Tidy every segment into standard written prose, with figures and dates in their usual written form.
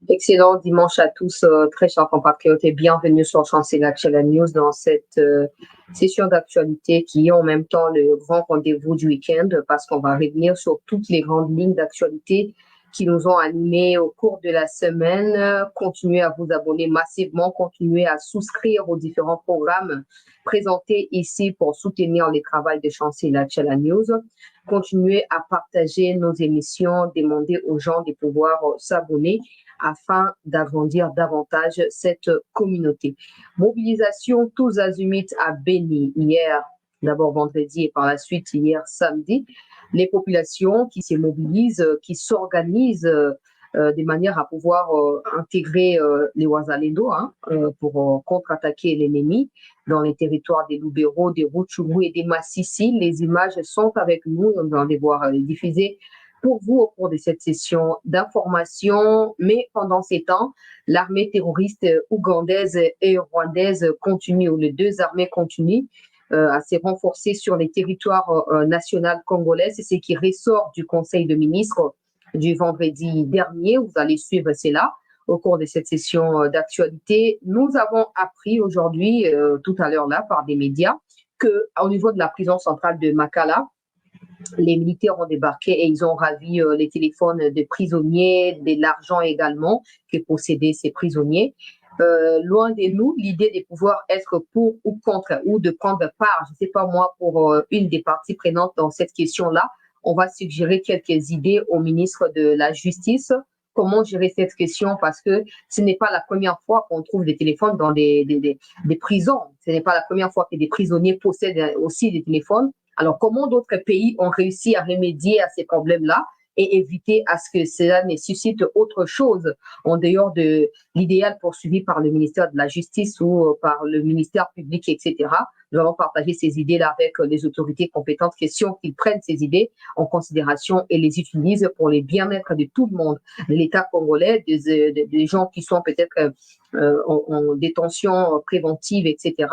Excellent dimanche à tous, très chers compatriotes, et bienvenue sur Chancela Channel News dans cette session d'actualité qui est en même temps le grand rendez-vous du week-end parce qu'on va revenir sur toutes les grandes lignes d'actualité qui nous ont animés au cours de la semaine. Continuez à vous abonner massivement, continuez à souscrire aux différents programmes présentés ici pour soutenir le travail de Chancela Channel News. Continuez à partager nos émissions, demander aux gens de pouvoir s'abonner afin d'agrandir davantage cette communauté. Mobilisation tous azimuts à Beni hier, d'abord vendredi et par la suite hier samedi. Les populations qui se mobilisent, qui s'organisent de manière à pouvoir intégrer les Ouazalendo pour contre-attaquer l'ennemi dans les territoires des Lubero, des Rutshuru et des Massissi. Les images sont avec nous, on va les voir diffusées pour vous au cours de cette session d'information. Mais pendant ces temps, l'armée terroriste ougandaise et rwandaise continue, ou les deux armées continuent à se renforcer sur les territoires nationaux congolais. C'est ce qui ressort du Conseil de ministres du vendredi dernier. Vous allez suivre cela au cours de cette session d'actualité. Nous avons appris aujourd'hui, tout à l'heure là, par des médias, qu'au niveau de la prison centrale de Makala, les militaires ont débarqué et ils ont ravi les téléphones des prisonniers, de l'argent également que possédaient ces prisonniers. Loin de nous, l'idée de pouvoir être pour ou contre ou de prendre part, je ne sais pas moi, pour une des parties prenantes dans cette question-là. On va suggérer quelques idées au ministre de la Justice. Comment gérer cette question? Parce que ce n'est pas la première fois qu'on trouve des téléphones dans des prisons. Ce n'est pas la première fois que des prisonniers possèdent aussi des téléphones. Alors, comment d'autres pays ont réussi à remédier à ces problèmes-là et éviter à ce que cela ne suscite autre chose en dehors de l'idéal poursuivi par le ministère de la Justice ou par le ministère public, etc. Nous allons partager ces idées-là avec les autorités compétentes, question qu'ils prennent ces idées en considération et les utilisent pour le bien-être de tout le monde, de l'État congolais, des gens qui sont peut-être en détention préventive, etc.,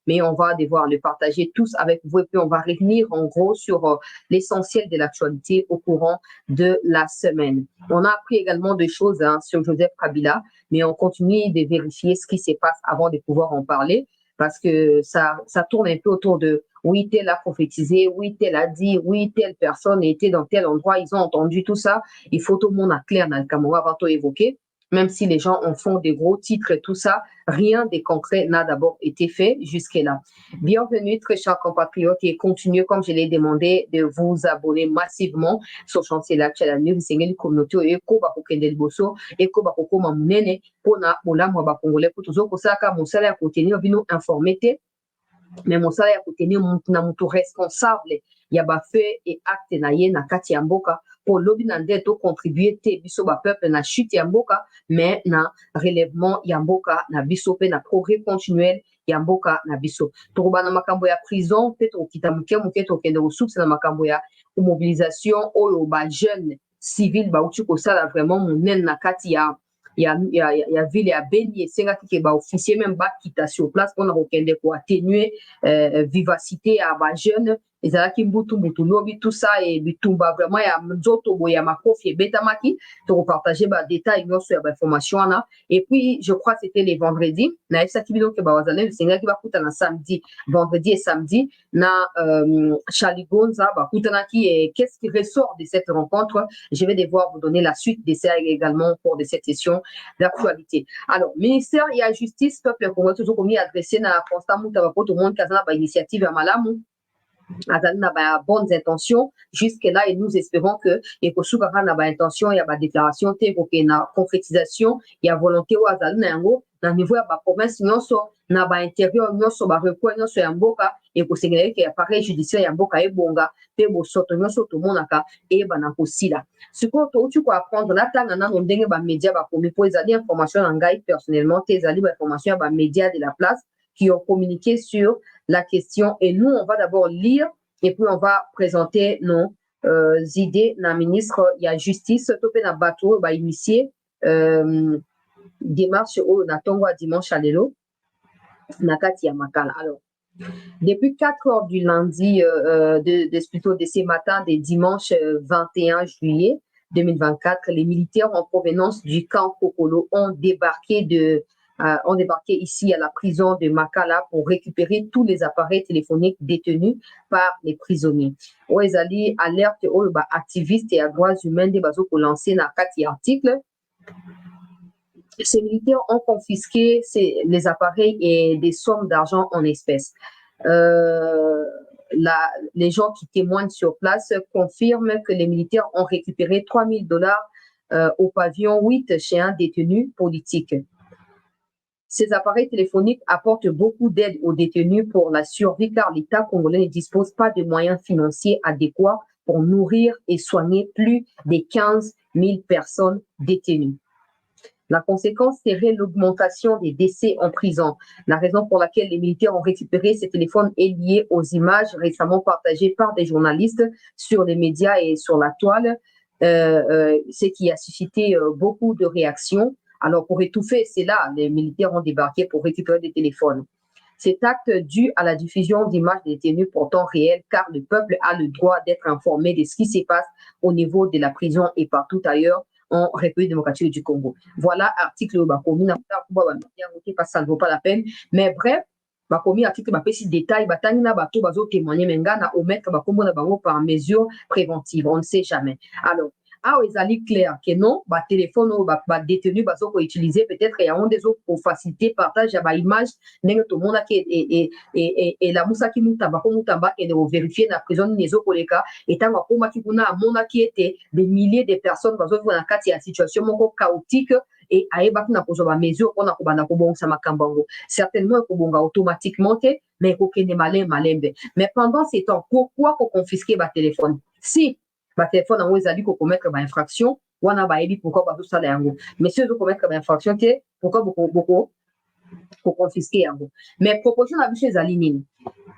mais on va devoir le partager tous avec vous et puis on va revenir en gros sur l'essentiel de l'actualité au courant de la semaine. On a appris également des choses sur Joseph Kabila, mais on continue de vérifier ce qui se passe avant de pouvoir en parler parce que ça tourne un peu autour de oui, tel a prophétisé, oui, tel a dit, oui, telle personne était dans tel endroit, ils ont entendu tout ça. Il faut tout le monde à clair dans le Cameroun avant de évoquer. Même si les gens en font des gros titres et tout ça, rien de concret n'a d'abord été fait jusque-là. Bienvenue, très chers compatriotes, et continuez, comme je l'ai demandé, de vous abonner massivement sur Chancela Channel News. C'est une communauté et koba kokendel boso et koba kokoma munene pona olamu ba congolais pour toujours pour ça car mon salaire continue vino informé mais mon salaire continue na mutu responsable ya ba fait et acte na ye na kati ya mboka pour lobi na nde to contribuer te biso ba peuple na chute ya mboka mais na relèvement ya mboka na biso pe na progrès continuel ya mboka na biso tokoba na makambo ya prison peut okita muke muke tokende ressources na makambo ya mobilisation oyo ba jeune civil ba uti kosala vraiment monene na kati ya ville ya Beni esengaki ke ba officier même bakita sur place mpona kokende koatténuer vivacité ya ba jeune ezalaki mbutu lobi tout ça et bitumba vraiment ya nzoto boye ya makofi ebetamaki tokopartage badétail nyonso ya bainformation wana et puis je crois c'était les vendredis nayebisaki bino ke bawazalendo esengaki bakutana samedi vendredi et samedi na Chaligonza bakutanaki et qu'est-ce qui ressort de cette rencontre? Je vais devoir vous donner la suite de ça également au cours de cette session d'actualité. Alors, ministère et la justice, peuple congolais toujours commis adressé na constat mutaba pour tout le monde kazana ba initiative ya malamu azali na ba bonnes intentions jusque là et nous espérons que ekosukaka na ba intention ya ba déclaration te koke na concrétisation ya volonté oyo azali na yango na niveau ya ba province nyonso na ba intérieur nyonso ba recoins nyonso ya mboka ekosengelaki ke appareil judiciaire ya mboka ebonga mpe bosoto nyonso tomonaka eyebana kosila sikoyo touti koapprendre natanga nano ndenge bamédia bakomi mpo ezali information na ngai personnellement te ezali bainformation ya bamédia de la place qui ont communiqué sur la question. Et nous, on va d'abord lire et puis on va présenter nos idées. Na ministre, il y a justice, topé na bateau, va initier démarche au Natongo à dimanche à l'élo, Nakati ya Makala. Alors, depuis 4 heures du lundi, plutôt de ce matin, des dimanche 21 juillet, 2024, les militaires en provenance du camp Kokolo ont débarqué ici à la prison de Makala pour récupérer tous les appareils téléphoniques détenus par les prisonniers. Oezali alerte aux activistes et à droits humains des bases pour lancer dans 4 articles. Ces militaires ont confisqué les appareils et des sommes d'argent en espèces. Les gens qui témoignent sur place confirment que les militaires ont récupéré $3,000 au pavillon 8 chez un détenu politique. Ces appareils téléphoniques apportent beaucoup d'aide aux détenus pour la survie car l'État congolais ne dispose pas de moyens financiers adéquats pour nourrir et soigner plus de 15 000 personnes détenues. La conséquence serait l'augmentation des décès en prison. La raison pour laquelle les militaires ont récupéré ces téléphones est liée aux images récemment partagées par des journalistes sur les médias et sur la toile, ce qui a suscité beaucoup de réactions. Alors, pour étouffer cela, les militaires ont débarqué pour récupérer des téléphones. Cet acte dû à la diffusion d'images des détenus pourtant réelles, car le peuple a le droit d'être informé de ce qui se passe au niveau de la prison et partout ailleurs en République démocratique du Congo. Voilà article Bakomi, ça ne vaut pas la peine. Mais bref, Bakomi article si détail, Batangina Bato Bazo témoigner Mengana omettre Bakomo na Bango par mesure préventive. On ne sait jamais. Alors, ezali clair que non, téléphone détenu bazo utiliser peut-être il y a des autres pour faciliter partage ya image ndenge to mona ke et la musa ki mutamba ko mutamba et de vérifier na prison nezo koleka et tant ko maki kuna mona ki était des milliers de personnes bazo na kati ya situation moko chaotique et aeba na pozo ba mesure on a ko bana ko bongsa makambango certainement ko bonga automatiquement mais ko kende malembe mais pendant ces temps pourquoi ko confisquer ba téléphone si téléphone en ezali ko commettre ba infraction wana ba ebi pourquoi ba sala yango mais si vous commettre ba infraction te pourquoi beaucoup pour confisquer yango mais proposition na biso ezali nini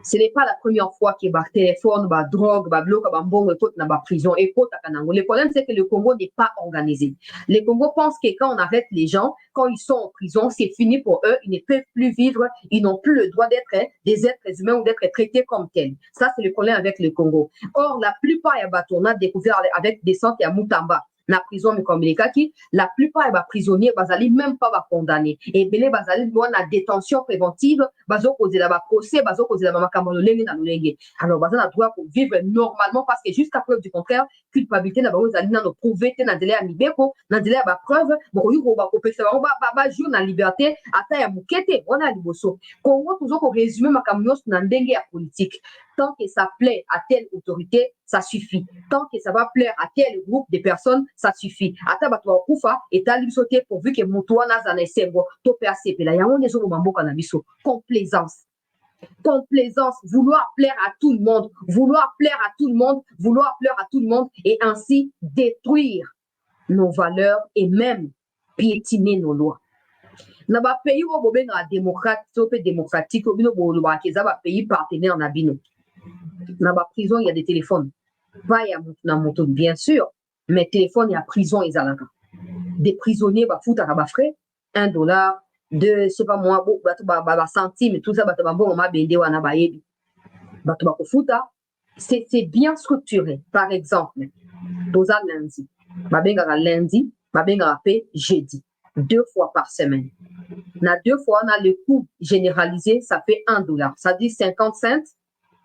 ce n'est pas la première fois que ba téléphone ba drogue ba bloc ba mbongo et na ba prison et le problème c'est que le Congo n'est pas organisé. Le Congo pense que quand on arrête les gens quand ils sont en prison c'est fini pour eux, ils ne peuvent plus vivre, ils n'ont plus le droit d'être des êtres humains ou d'être traités comme tels. Ça c'est le problème avec le Congo. Or la plupart ya bato on a découvert avec des centres à Mutamba na prison Mekomelekaki, la plupart des prisonniers bazali même pas condamnés et belé bazali na détention préventive bazo causer la procès bazo causer la makambo lolenge na lolenge alors bazali na droit pour vivre normalement parce que jusqu'à preuve du contraire culpabilité na bango zali na no prouver na délai ya mibeko na délai ya ba preuve boko yuko ba kopesa bango ba jour na liberté ata ya mukete on a liboso Congo toujours ko résumer makambo na ndenge ya politique. Tant que ça plaît à telle autorité, ça suffit. Tant que ça va plaire à tel groupe de personnes, ça suffit. Ata bato wa kufa etali biso te pourvu que mutu wana aza na esengo to pe asepela yango nde ezokoma mboka na biso. Complaisance, vouloir plaire à tout le monde, et ainsi détruire nos valeurs et même piétiner nos lois. Na ba pays wo bobenga démocratique obino bo ba keza ba pays partenaire na bino. Dans la prison, il y a des téléphones. Pas il y a na moto, bien sûr, mais téléphone, il y a prison, ils ont des prisonniers, bah, foutent à frais, $1, 2, je sais pas moi, centimes, tout ça, bon, m'a bendé, wana ba yebi. Bah, tu vas fouta. C'est bien structuré. Par exemple, dosa lundi, bah, benga lundi, bah, benga jeudi, 2 fois par semaine. Na 2 fois, on a le coût généralisé, ça fait $1. Ça dit 50 cents.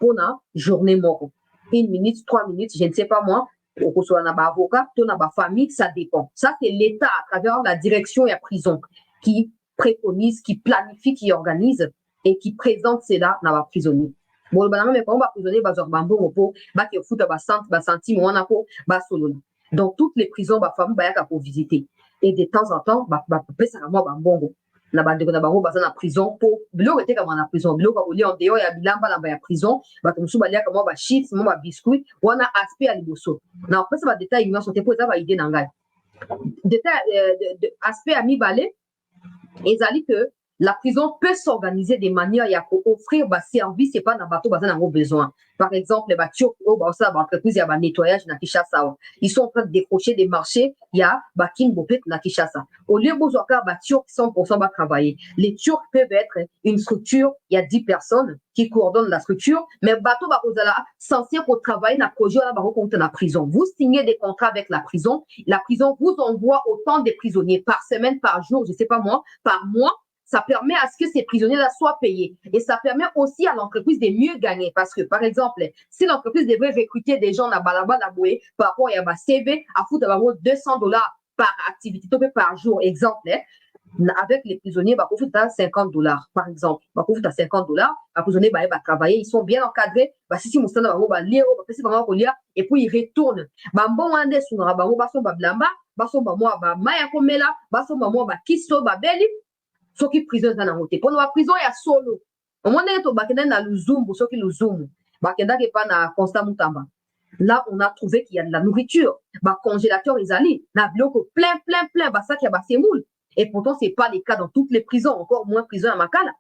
Pour la journée moro. 1 minute, 3 minutes, je ne sais pas moi, pour soit na avocat, to na famille, ça dépend. Ça, c'est l'État à travers la direction et la prison qui préconise, qui planifie, qui organise et qui présente cela dans la prisonnier. Bon, le banana, mais quand on va prisonnier, bah, genre, bambo, bah, qui fout à centime, on a bah, solo. Donc, toutes les prisons, bah, famille, bah, pour visiter. Et de temps en temps, bah, ça va, bah, bongo. Na bandeko na bango baza na prison po biloko te kama na prison biloko ko lia ndeo ya bilamba na ba ya prison bato musu balia kama ba chips mo ba biscuit wana aspect ya liboso na pesa ba détail ina sote po eza ba idée na ngai détail aspect ya mibale ezali que la prison peut s'organiser de manière à offrir des services et pas dans bateau bazan en besoin. Par exemple, les bateaux entreprise il y a nettoyage na Kinshasa. Ils sont en train de décrocher des marchés, il y a King Bopet na Kinshasa. Au lieu de avoir des Turcs qui 100% va travailler. Les Turcs peuvent être une structure, il y a 10 personnes qui coordonnent la structure, mais bateau va censé pour travailler dans le projet dans la prison. Vous signez des contrats avec la prison vous envoie autant de prisonniers par semaine, par jour, je sais pas moi, par mois. Ça permet à ce que ces prisonniers-là soient payés. Et ça permet aussi à l'entreprise de mieux gagner. Parce que, par exemple, si l'entreprise devrait recruter des gens à Balaba, par rapport à CV, à foutre $200 par activité, par jour, exemple, avec les prisonniers, bah, pour à $50, par exemple. Bah, pour à $50, les prisonniers, bah, travailler, ils sont bien encadrés. Bah, si vous bah, lire, et puis ils retournent. Bah, bon, on est sur bah, bah, blamba, bah, bah, moi, bah, maya komela, bah, moi, bah, kiso, bah, beli. Soki prison za nango te mpo na prison ya solo omoni to bakenda na Luzumbu soki Luzumbu bakendaki pa na Constant Mutamba. Là on a trouvé qu'il y a de la nourriture congélateur ezali na biloko plein basaki ya basemoule et pourtant c'est pas le cas dans toutes les prisons, encore moins prison à Makala.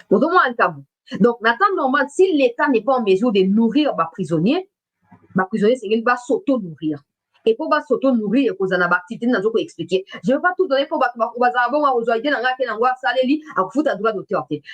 Donc n'attend normal si l'État n'est pas en mesure de nourrir prisonniers c'est qu'il va s'auto-nourrir. Et pour s'auto-nourrir, il faut expliquer. Je ne veux pas tout donner pour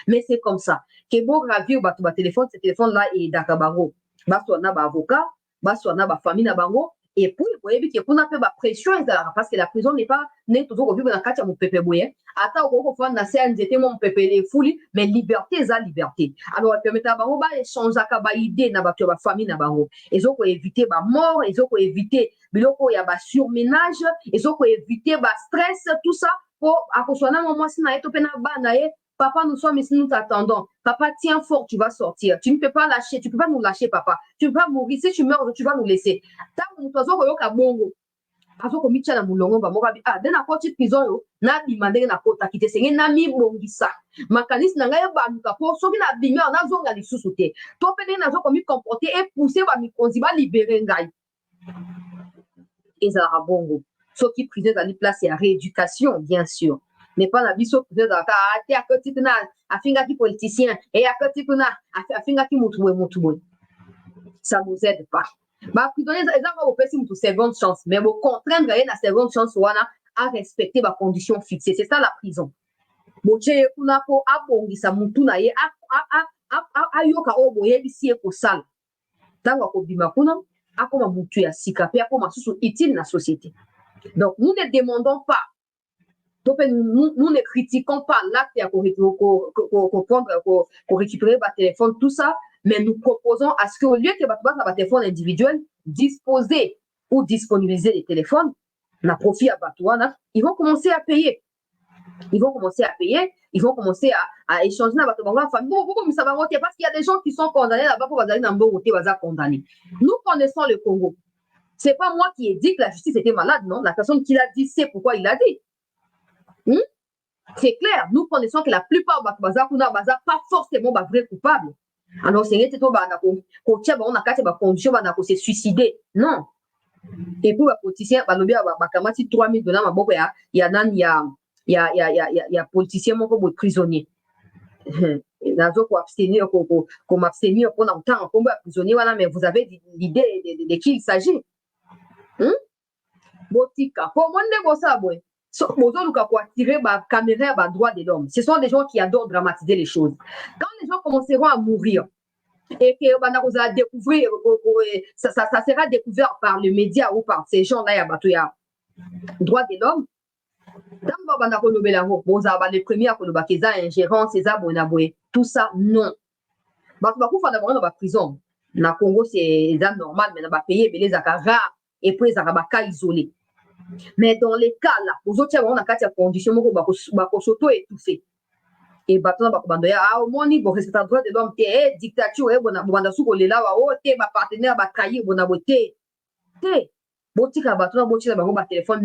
mais c'est comme ça. Que bon ravir téléphone, ce téléphone-là est d'Akabaro. On a avocat, on a famille na bango. Et puis, vous voyez qu'on a fait la pression parce que la prison n'est pas toujours vivre dans le quartier de mon pépé bouillé. Attends, on va faire un CNZT, mon pépé les foulis, mais liberté, c'est la liberté. Alors, elle permet à bango échanger à idée dans la famille na bango. Ils ont éviter la mort, ils ont éviter biloko ya ba surménage, ils ont éviter ba stress, tout ça pour accrocher un moment si na eto pena bana e. Papa, nous sommes ici, nous t'attendons. Papa, tiens fort, tu vas sortir. Tu ne peux pas lâcher, tu ne peux pas nous lâcher, papa. Tu vas mourir. Si tu meurs, tu vas nous laisser. Tant que nous avons bongo. Azo komi tchala mulongo ba moka bi dena ko ti prison yo na bi mandenge na kota kite senge na mi bongisa makanisi na ngai ba nuka po soki na bimia na zonga lisusu te to pe na zo komi comporter et pousser ba mikonzi ba libérer ngai ezala bongo soki prison za li place ya rééducation bien sûr. Mais pas la biso prison za ka ate akoti na afinga ki politicien et akoti na afinga ki mutuwe ça nous aide pas. Bah, prisonniers, ils ont une seconde chance, mais vous contraindre la seconde chance à respecter ma condition fixée. C'est ça la prison. Bon, j'ai une ko abongisa mutu na ye ayoka oboye bisi e ko sala. Tango ko bima kuna akoma mutu ya sika pe akoma susu utile na société. Donc nous ne demandons pas. Donc nous ne critiquons pas l'acte à récupérer votre téléphone, tout ça, mais nous proposons à ce qu'au lieu que votre téléphone individuel, disposer ou disponibiliser les téléphones, na profit à Batouana, ils vont commencer à payer. Ils vont commencer à échanger dans votre famille. Bon, ça va monter parce qu'il y a des gens qui sont condamnés là-bas pour aller dans le condamné. Nous connaissons le Congo. C'est pas moi qui ai dit que la justice était malade, non. La personne qui l'a dit, c'est pourquoi il l'a dit. C'est clair, nous connaissons que la plupart de pas forcément vrais coupables. Alors, c'est qu'on s'est suicidé. Non. Et pour les politiciens, il y a $3,000, il y a politiciens qui prisonniers. M'abstenir pendant longtemps, prisonnier, mais vous avez l'idée de qui il s'agit. Botika, comment on ça, attirer la caméra à droit de l'homme. Ce sont des gens qui adorent dramatiser les choses. Quand les gens commenceront à mourir et que vous allez découvrir, ça sera découvert par les médias ou par ces gens-là, il y a droit de l'homme. Les premiers à ingérence, tout ça, non. Dans la prison, dans le Congo, c'est normal, mais dans le pays, les rare et puis les cas isolés. Mais dans les cas là, aux autres, on a quatre conditions pour s'auto-étouffer. Et maintenant, au moins, bon, c'est un droit de l'homme, dictature, partenaire, trahir, téléphone,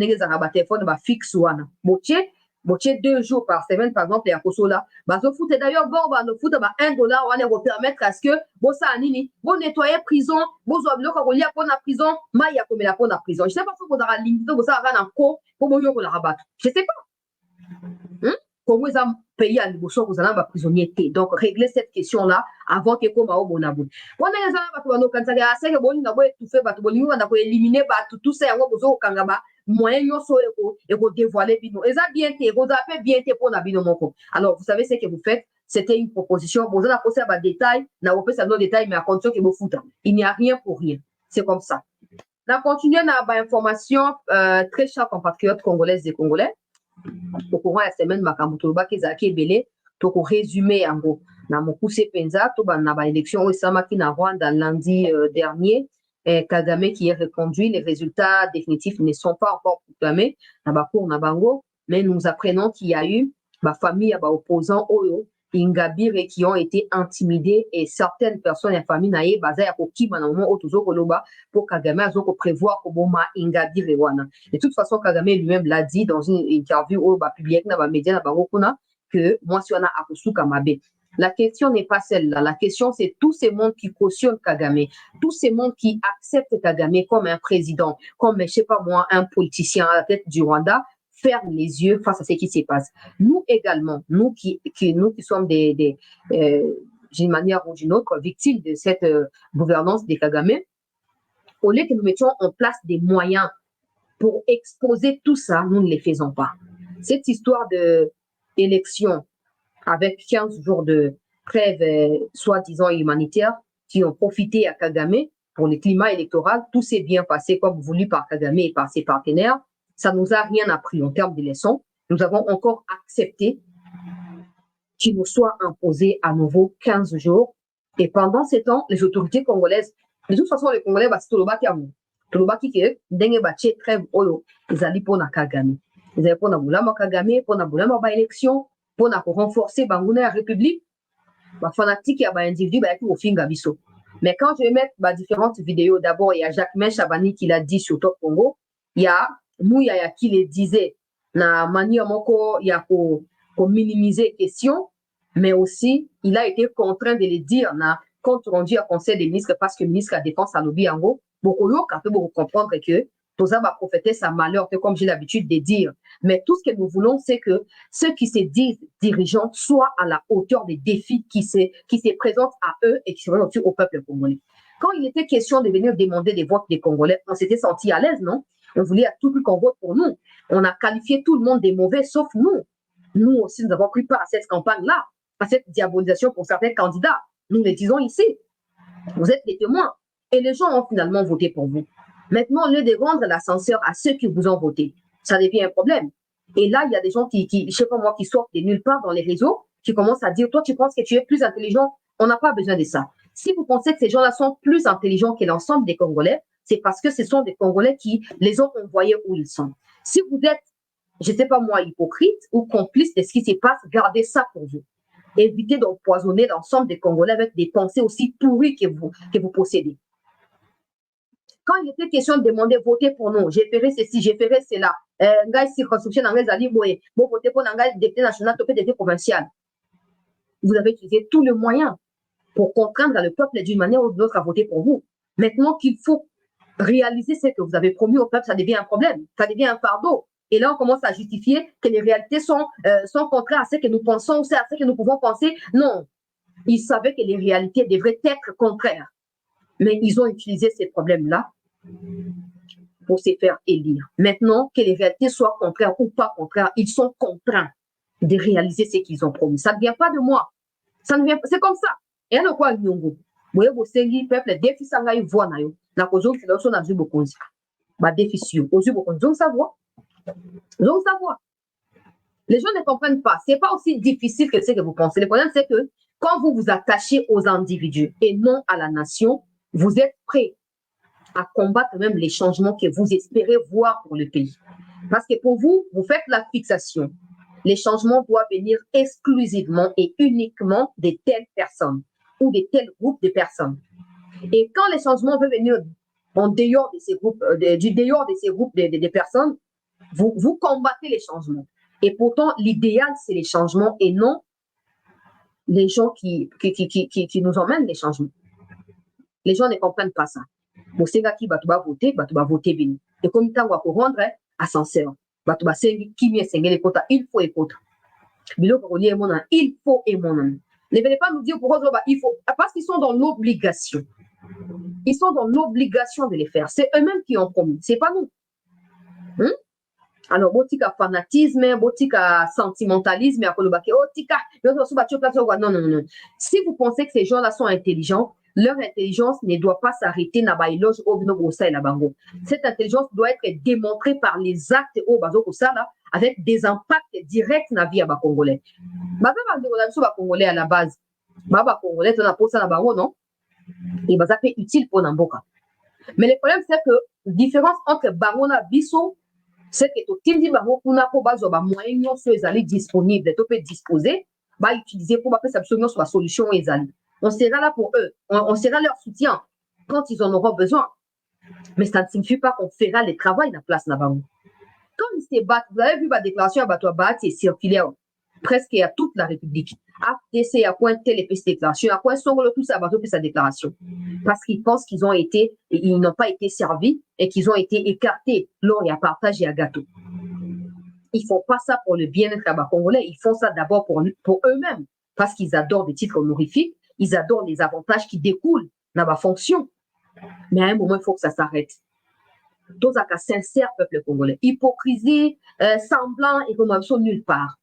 fixe, Botier 2 jours par semaine, par exemple, il y a Kosola. D'ailleurs, bon, $1, on va permettre à ce que, bon, nettoyer prison, bon, la prison, il y a comme la prison. Je ne sais pas si vous avez limité, vous avez un co, pour vous la rabattre. Je ne sais pas. comment ils ont payé à l'émotion vous allez prisonnier. Donc, régler cette question-là avant que comme au bonabou. On a les gens qui ont assez que bon, n'abo tout fait, bateau bon, on a éliminer tout ça, on a besoin au kangaba, moyen yo so et vous dévoiler bino. Et ça bien té, vous avez bien té pour nabino moko. Alors, vous savez ce que vous faites? C'était une proposition. Vous allez poser à détail, n'a pas ça nos détails, mais à condition que vous foutez. Il n'y a rien pour rien. C'est comme ça. On continue à avoir information très chers compatriotes congolaises et congolais. Au courant de la semaine, Makamutoba Kezaki Belé, pour résumer en gros. Dans mon coup, c'est Penza, tout dans la élection au Samaki na Rwanda lundi dernier, Kagame qui est reconduit. Les résultats définitifs ne sont pas encore proclamés. Nabakour Nabango, mais nous apprenons qu'il y a eu ma famille opposants Oyo, Ingabire qui ont été intimidés et certaines personnes et familles naïe basées à Kokima na moment autour Koloba pour Kagame a prévoir Obama Ingabire wana. De toute façon, Kagame lui-même l'a dit dans une interview au publié dans les médias que moi si on a Akusu Kamabe. La question n'est pas celle-là. La question, c'est tous ces mondes qui cautionnent Kagame, tous ces mondes qui acceptent Kagame comme un président, comme, je sais pas moi, un politicien à la tête du Rwanda, ferment les yeux face à ce qui se passe. Nous également, nous qui sommes d'une manière ou d'une autre, victimes de cette gouvernance de Kagame, au lieu que nous mettions en place des moyens pour exposer tout ça, nous ne les faisons pas. Cette histoire d'élection avec 15 jours de trêve soi-disant humanitaire qui ont profité à Kagame pour le climat électoral, tout s'est bien passé comme voulu par Kagame et par ses partenaires. Ça ne nous a rien appris en termes de leçons. Nous avons encore accepté qu'il nous soit imposé à nouveau 15 jours. Et pendant ces temps, les autorités congolaises, de toute façon, les Congolais, c'est Tolobaki qui est, dengue bache trêve oyo, ils allaient pour na Kagame. Ils allaient pour na boulama Kagame, pour na boulama ba élection, pour na renforcer Bangouna la République. Ba fanatique ya ba individu ba yaki ofinga biso. Mais quand je vais mettre différentes vidéos, d'abord, il y a Jacques Chabani qui l'a dit sur Top Congo, il y a Mouya qui le disait, na manière moko, il y a pour minimiser question, mais aussi, il a été contraint de le dire, na compte rendu à Conseil des ministres, parce que le ministre de la Défense a lobby en gros, beaucoup de comprendre que tout ça va prophéter sa malheur, comme j'ai l'habitude de dire. Mais tout ce que nous voulons, c'est que ceux qui se disent dirigeants soient à la hauteur des défis qui se présentent à eux et qui se présentent au peuple congolais. Quand il était question de venir demander des votes des Congolais, on s'était senti à l'aise, non? On voulait à tout prix qu'on vote pour nous. On a qualifié tout le monde des mauvais, sauf nous. Nous aussi, nous avons pris part à cette campagne-là, à cette diabolisation pour certains candidats. Nous le disons ici. Vous êtes les témoins. Et les gens ont finalement voté pour vous. Maintenant, au lieu de rendre l'ascenseur à ceux qui vous ont voté, ça devient un problème. Et là, il y a des gens qui je sais pas moi, qui sortent de nulle part dans les réseaux, qui commencent à dire, toi, tu penses que tu es plus intelligent? On n'a pas besoin de ça. Si vous pensez que ces gens-là sont plus intelligents que l'ensemble des Congolais, c'est parce que ce sont des Congolais qui les ont envoyés où ils sont. Si vous êtes, je ne sais pas moi, hypocrite ou complice de ce qui se passe, gardez ça pour vous. Évitez d'empoisonner l'ensemble des Congolais avec des pensées aussi pourries que vous possédez. Quand il était question de demander voter pour nous, j'ai fait ceci, j'ai fait cela, circonscription dans les alliés, bon, voter pour le député national, le député provincial. Vous avez utilisé tous les moyens pour contraindre le peuple d'une manière ou d'une autre à voter pour vous. Maintenant qu'il faut réaliser ce que vous avez promis au peuple, ça devient un problème, ça devient un fardeau. Et là, on commence à justifier que les réalités sont contraires à ce que nous pensons ou à ce que nous pouvons penser. Non, ils savaient que les réalités devraient être contraires. Mais ils ont utilisé ces problèmes-là pour se faire élire. Maintenant, que les réalités soient contraires ou pas contraires, ils sont contraints de réaliser ce qu'ils ont promis. Ça ne vient pas de moi. Ça ne vient pas. C'est comme ça. Et alors quoi, Nyongo? Vous voyez, le peuple, défi sangai voix na yo. Na kozo ki lo so na zubo konzi. Ba défi sur. Au zubo konzi. Donc ça voit. Donc ça voit. Les gens ne comprennent pas. C'est pas aussi difficile que ce que vous pensez. Le problème, c'est que quand vous vous attachez aux individus et non à la nation, vous êtes prêts à combattre même les changements que vous espérez voir pour le pays. Parce que pour vous, vous faites la fixation. Les changements doivent venir exclusivement et uniquement de telles personnes ou de tels groupes de personnes. Et quand les changements peuvent venir en dehors de ces groupes, du dehors de ces groupes de personnes, vous combattez les changements. Et pourtant, l'idéal, c'est les changements et non les gens qui nous emmènent les changements. Les gens ne comprennent pas ça. Bon, c'est là qui va voter bien. Et comme ça, on va rendre ascenseur. Qui m'est les quotas, il faut écouter. Il faut et mon nom. Ne venez pas nous dire pourquoi il faut, parce qu'ils sont dans l'obligation. Ils sont dans l'obligation de les faire. C'est eux-mêmes qui ont promis, c'est pas nous. Alors, botika fanatisme, botika sentimentalisme, non, non, non. Si vous pensez que ces gens-là sont intelligents, leur intelligence ne doit pas s'arrêter na bailoge au binogosa et la bango. Cette intelligence doit être démontrée par les actes au bazokosa là, avec des impacts directs na vie à ba congolais. Baba ba congolais à la base. Baba congolais on a pour ça na bango non? Et bah ça fait utile pour Namboka. Mais le problème c'est que différence entre Bangona Bisso, c'est que tout le monde kuna ko bazo ba moyens sur les disponibles, tout peut disposer, ba utiliser pour faire absolument sur la solution les alliés. On sera là pour eux, on sera leur soutien quand ils en auront besoin. Mais ça ne signifie pas qu'on fera le travail dans la place là-bas. Quand ils se battent, vous avez vu ma déclaration à Batoabat, c'est circulaire presque à toute la République. AFDC a pointé les déclarations, à quoi sont tout ça, Bateau fait sa déclaration. Parce qu'ils pensent qu'ils ont été, ils n'ont pas été servis et qu'ils ont été écartés lors et à partage et à gâteau. Ils font pas ça pour le bien-être congolais, ils font ça d'abord pour eux-mêmes, parce qu'ils adorent des titres honorifiques, ils adorent les avantages qui découlent dans ma fonction. Mais à un moment, il faut que ça s'arrête. Tous à sincère peuple congolais. Hypocrisie, semblant et comme absolument nulle part.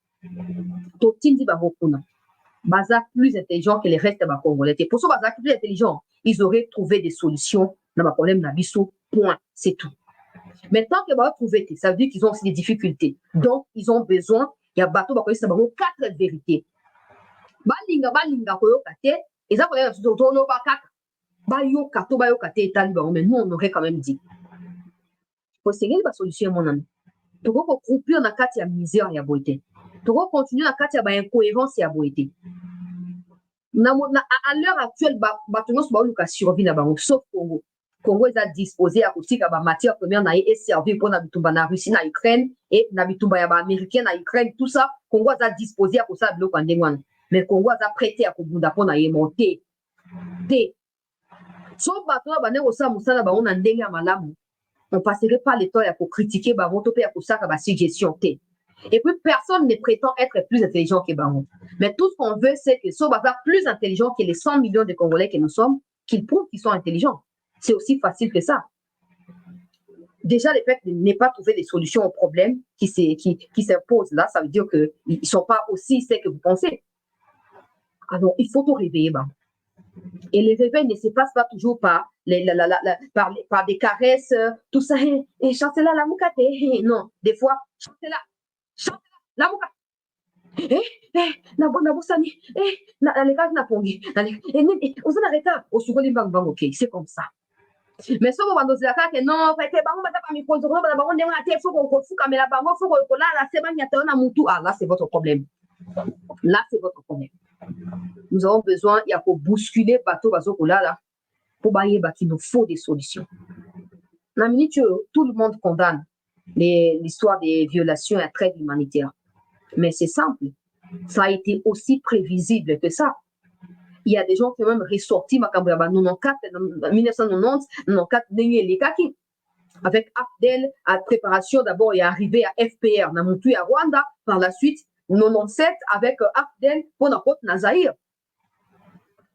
Tout dit Barokuna. Baza plus intelligent que les restes de congolais. Pour ça, Baza plus intelligent, ils auraient trouvé des solutions dans ma problème Nabiso. Point. C'est tout. Maintenant que Baza trouvé, ça veut dire qu'ils ont aussi des difficultés. Donc, ils ont besoin, il y a bateau, ça va quatre vérités. Balinga, koyokate, et ça, c'est quatre. Mais nous, on aurait quand même dit. Conseiller la solution mon ami. Tu vas regrouper dans la ya misère ya boité. Tu vas continuer dans la ya incohérence ya boité. À l'heure actuelle, tu n'as survie na bango sauf Congo. Congo est disposé à aussi que matière première na est servi pour na bitumba na Russie na Ukraine et na bitumba ya américain na Ukraine tout ça Congo est disposé à ça bloc en demande. Mais Congo est prêté à kubunda pour na monter. So bato ba ne osa musala ba on ndenge ya malamu. On ne passerait pas le temps pour critiquer Baron, pour ça, la suggestion. Et puis, personne ne prétend être plus intelligent que Baron. Mais tout ce qu'on veut, c'est que soit plus intelligent que les 100 millions de Congolais que nous sommes, qu'ils prouvent qu'ils sont intelligents. C'est aussi facile que ça. Déjà, le fait de ne pas trouver des solutions aux problèmes qui s'imposent là, ça veut dire qu'ils ne sont pas aussi sains que vous pensez. Alors, il faut tout réveiller, Baron. Et les réveils ne se passent pas toujours par par des caresses, tout ça, et chantez là la moukate. Non, des fois, chantez là la moukate. Na bosani, na les gars na pongi. On s'en arrête au soukoli bang bang, ok, c'est comme ça. Mais ça, on va nous dire que non, parce que on va pas me poser, on va faut qu'on fout comme la bango, faut qu'on là, c'est bon, y a un moutou. Ah, là, c'est votre problème. Là, c'est votre problème. Nous avons besoin, il y a pour bousculer bateau là, pour bailler, qu'il nous faut des solutions. La minute, tout le monde condamne l'histoire des violations et trêve humanitaire. Mais c'est simple. Ça a été aussi prévisible que ça. Il y a des gens qui ont même ressorti Makambouaba 1990, 94, avec Afdel, à préparation d'abord et arrivé à FPR, Namutu à Rwanda, par la suite, 97 avec Afdel pour notre Nazaïr.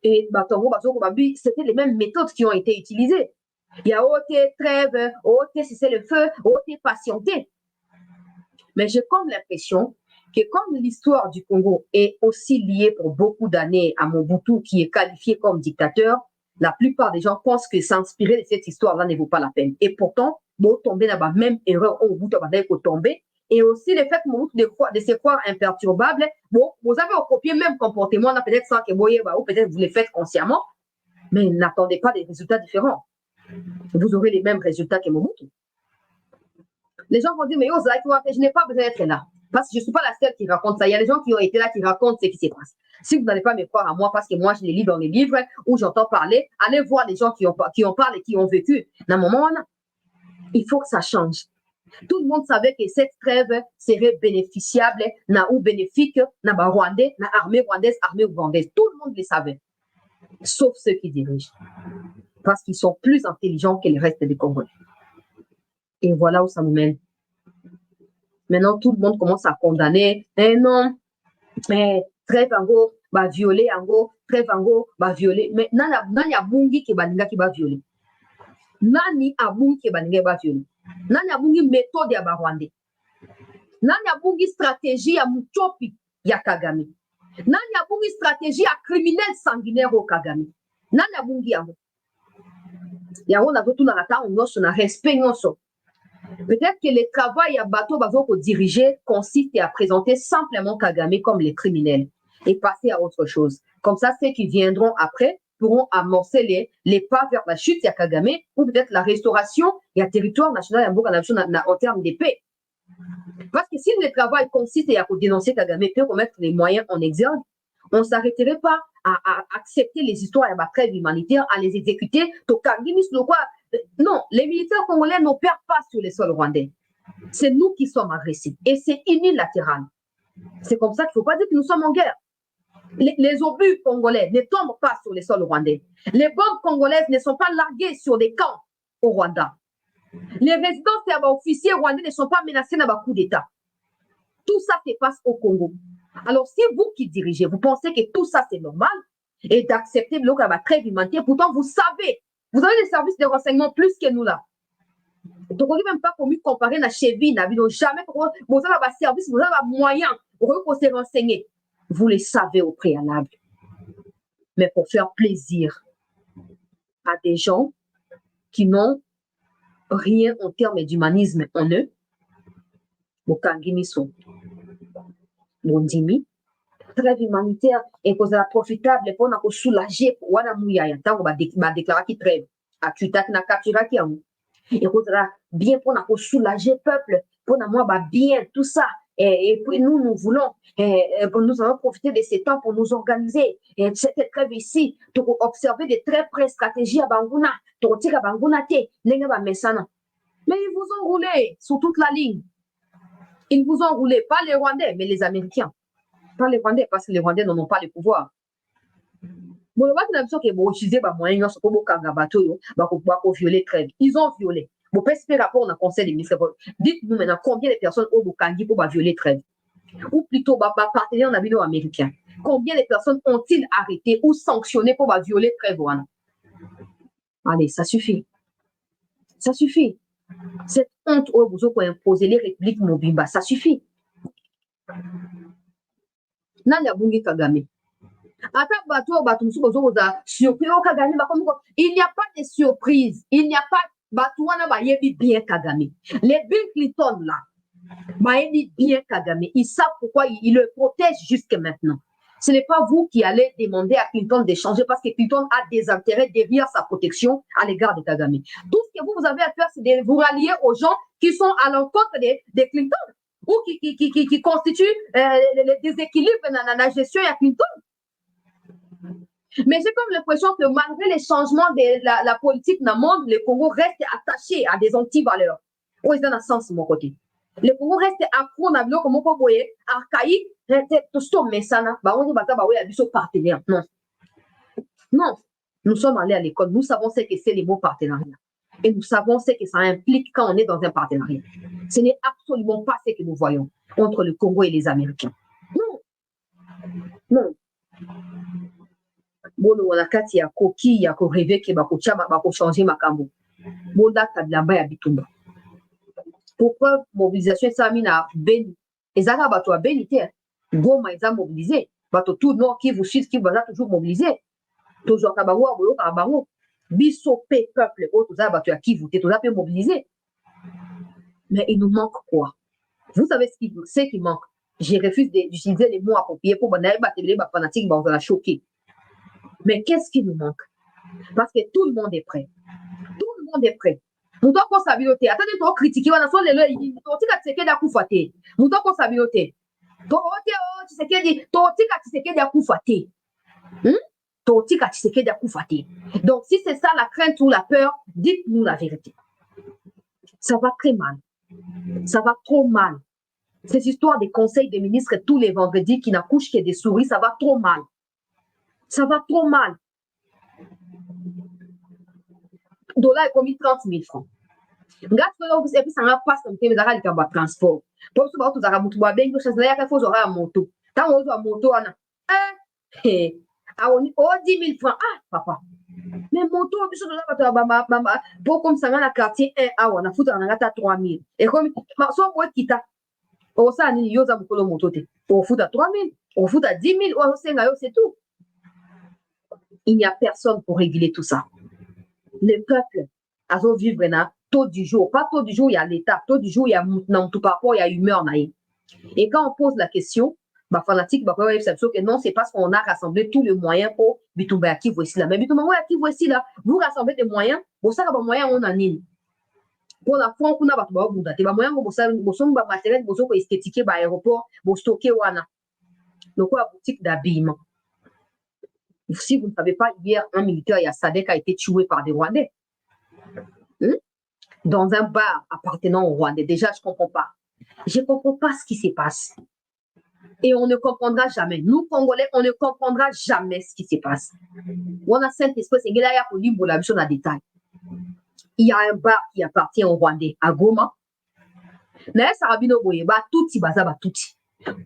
Et c'était les mêmes méthodes qui ont été utilisées. Il y a OT trêve, OT c'est le feu, OT patienté. Mais j'ai comme l'impression que comme l'histoire du Congo est aussi liée pour beaucoup d'années à Mobutu qui est qualifié comme dictateur, la plupart des gens pensent que s'inspirer de cette histoire-là ne vaut pas la peine. Et pourtant, bon, tomber dans la même erreur où Mobutu a tomber. Et aussi le fait de se croire imperturbable. Bon, vous avez copié le même comportement, là, peut-être sans que vous voyez, ou peut-être vous le faites consciemment, mais n'attendez pas des résultats différents. Vous aurez les mêmes résultats que Mobutu. Les gens vont dire, mais je n'ai pas besoin d'être là. Parce que je ne suis pas la seule qui raconte ça. Il y a des gens qui ont été là, qui racontent ce qui se passe. Si vous n'allez pas me croire à moi, parce que moi, je les lis dans les livres où j'entends parler, allez voir les gens qui en parlent et qui ont vécu. Dans un moment-là, il faut que ça change. Tout le monde savait que cette trêve serait bénéficiable, ou bénéfique, na Rwandais, na armée rwandaise, armée rwandaise. Tout le monde le savait. Sauf ceux qui dirigent. Parce qu'ils sont plus intelligents que le reste des Congolais. Et voilà où ça nous mène. Maintenant, tout le monde commence à condamner. Non, mais trêve yango ba violer yango, trêve yango ba violer. Mais nani abungi ke balinga ki ba violer. Nani abungi ke balinga ba violer. Nani abungi méthode ya ba Rwandais. Nani abungi stratégie ya muchopi ya Kagame. Nani abungi stratégie ya criminel sanguinaire au Kagame. Nani abungi yango. Yango na tout na kata nyonso na respect nyonso. Peut-être que le travail à bateau bazo diriger consiste à présenter simplement Kagame comme les criminels et passer à autre chose. Comme ça, ceux qui viendront après pourront amorcer les pas vers la chute de Kagame ou peut-être la restauration et un territoire national en termes de paix. Parce que si le travail consiste à dénoncer Kagame et remettre les moyens en exergue, on ne s'arrêterait pas à accepter les histoires de trêve humanitaire, à les exécuter. Non, les militaires congolais n'opèrent pas sur les sols rwandais. C'est nous qui sommes agressés. Et c'est unilatéral. C'est comme ça qu'il ne faut pas dire que nous sommes en guerre. Les obus congolais ne tombent pas sur les sols rwandais. Les bombes congolaises ne sont pas larguées sur des camps au Rwanda. Les résidences et officiers rwandais ne sont pas menacés dans un coup d'État. Tout ça se passe au Congo. Alors, si vous qui dirigez, vous pensez que tout ça c'est normal et d'accepter le trêve humanitaire, pourtant vous savez, vous avez des services de renseignement plus que nous là. Donc, on ne peut même pas comparer la cheville, jamais vous avez un service, vous avez un moyen pour se renseigner. Vous les savez au préalable. Mais pour faire plaisir à des gens qui n'ont rien en termes d'humanisme en eux, Bokangimiso, Bondimi, trêve humanitaire et que ça profitable pour nous soulager pour wana mouya tant va déclarer qui trêve à tutak na captura qui amu et que ça bien pour nous soulager peuple pour nous bien tout ça et puis nous voulons nous allons profiter de ces temps pour nous organiser et cette trêve ici pour observer des très près stratégies à Banguna pour tirer à Banguna te nenga ba mesana mais ils vous ont roulé sur toute la ligne. Ils vous ont roulé pas les Rwandais mais les Américains. Pas les Rwandais, parce que les Rwandais n'ont pas le pouvoir. Ils ont violé. Vous pouvez faire rapport dans le conseil des ministres. Dites-nous maintenant combien de personnes ont Bukangi pour violer trêve. Ou plutôt, partenaires américains. Combien de personnes ont-ils arrêté ou sanctionné pour violer trêve? Allez, ça suffit. Ça suffit. Cette honte où vous avez imposé les républiques Mobimba, ça suffit. Nani abungi Kagame. Il n'y a pas de surprise. Il n'y a pas bien Kagame. Les Bill Clinton là, bien Kagame. Ils savent pourquoi ils le protègent jusqu'à maintenant. Ce n'est pas vous qui allez demander à Clinton de changer parce que Clinton a des intérêts derrière sa protection à l'égard de Kagame. Tout ce que vous avez à faire, c'est de vous rallier aux gens qui sont à l'encontre de Clinton ou qui constituent les déséquilibres dans la gestion de Clinton. Mais j'ai comme l'impression que malgré les changements de la politique dans le monde, le Congo reste attaché à des antivaleurs. Oh, c'est dans le sens de mon côté. Le Congo reste accro à l'eau comme on peut voir, archaïque, tout ça, mais ça n'a pas, on va dire, partenaire. Non. Non. Nous sommes allés à l'école, nous savons ce que c'est les mots partenariat. Et nous savons ce que ça implique quand on est dans un partenariat. Ce n'est absolument pas ce que nous voyons entre le Congo et les Américains. Non. Non. Bono wanakati ya koki ya koreve ke bako changer makambo. Bonda kadlamba ya bitumba. Pourquoi mobilisation sami na Beni? Ezaka bato ya Beni te. Goma eza mobilisé. Bato tout nord qui vous suit qui va toujours mobilisé. Toujours kabango aboyo kabango. Biso pe peuple o toza bato ya Kivu te toza pe mobilisé. Mais il nous manque quoi? Vous savez ce qui manque? Je refuse d'utiliser les mots appropriés pour banaï batele ba fanatique ba on va choquer. Mais qu'est-ce qui nous manque? Parce que tout le monde est prêt. Tout le monde est prêt. Mouton qu'on s'habilote. Attendez, tu critiquer. On a son lelo. Tu as tseke da kufate. Mouton qu'on s'habilote. Tu sais que da kufate. Tu sais que da kufate. Donc, si c'est ça la crainte ou la peur, dites-nous la vérité. Ça va très mal. Ça va trop mal. Ces histoires des conseils des ministres tous les vendredis qui n'accouchent que des souris, ça va trop mal. Ça va trop mal. Dollar est commis 30 000 francs. Regarde ce que vous avez ça va pas comme ça va le transport. Pour ce que vous avez moto bien que chose là il faut aura moto. Tant on a moto, on 10 000 francs. Ah, papa. Mais moto, pour comme ça, dans le quartier 1, on a foutu en a 3 000. Et comme, so, on quitte. On s'en est yosa beaucoup moto. On fout à 3 000, on fout à 10 000, c'est tout. Il n'y a personne pour réguler tout ça. Le peuple, à vivre là, taux du jour, pas taux du jour, il y a l'état, taux du jour, il y a tout par rapport, il y a humeur. Et quand on pose la question, bah fanatique, bah que non, c'est parce qu'on a rassemblé tous les moyens pour Bitumba qui voici là. Mais Bitumba qui voici là, vous rassemblez des moyens, vous savez que moyens on en est. Pour la fois qu'on a battu bah bouda, te bah moyen vous savez, vous sommes bah matériel, vous sommes esthétique bah aéroport, vous stocker wana. Donc quoi boutique d'habillement. Si vous ne savez pas, hier un militaire, il y a Sadek a été tué par des Rwandais. Dans un bar appartenant aux Rwandais. Déjà, je ne comprends pas. Je ne comprends pas ce qui se passe. Et on ne comprendra jamais. Nous, Congolais, on ne comprendra jamais ce qui se passe. On a Saint-Esprit, c'est là pour lui, la mission en détail. Il y a un bar qui appartient aux Rwandais à Goma. Mais ça va bien au boye, bah tout y baza, bah tout.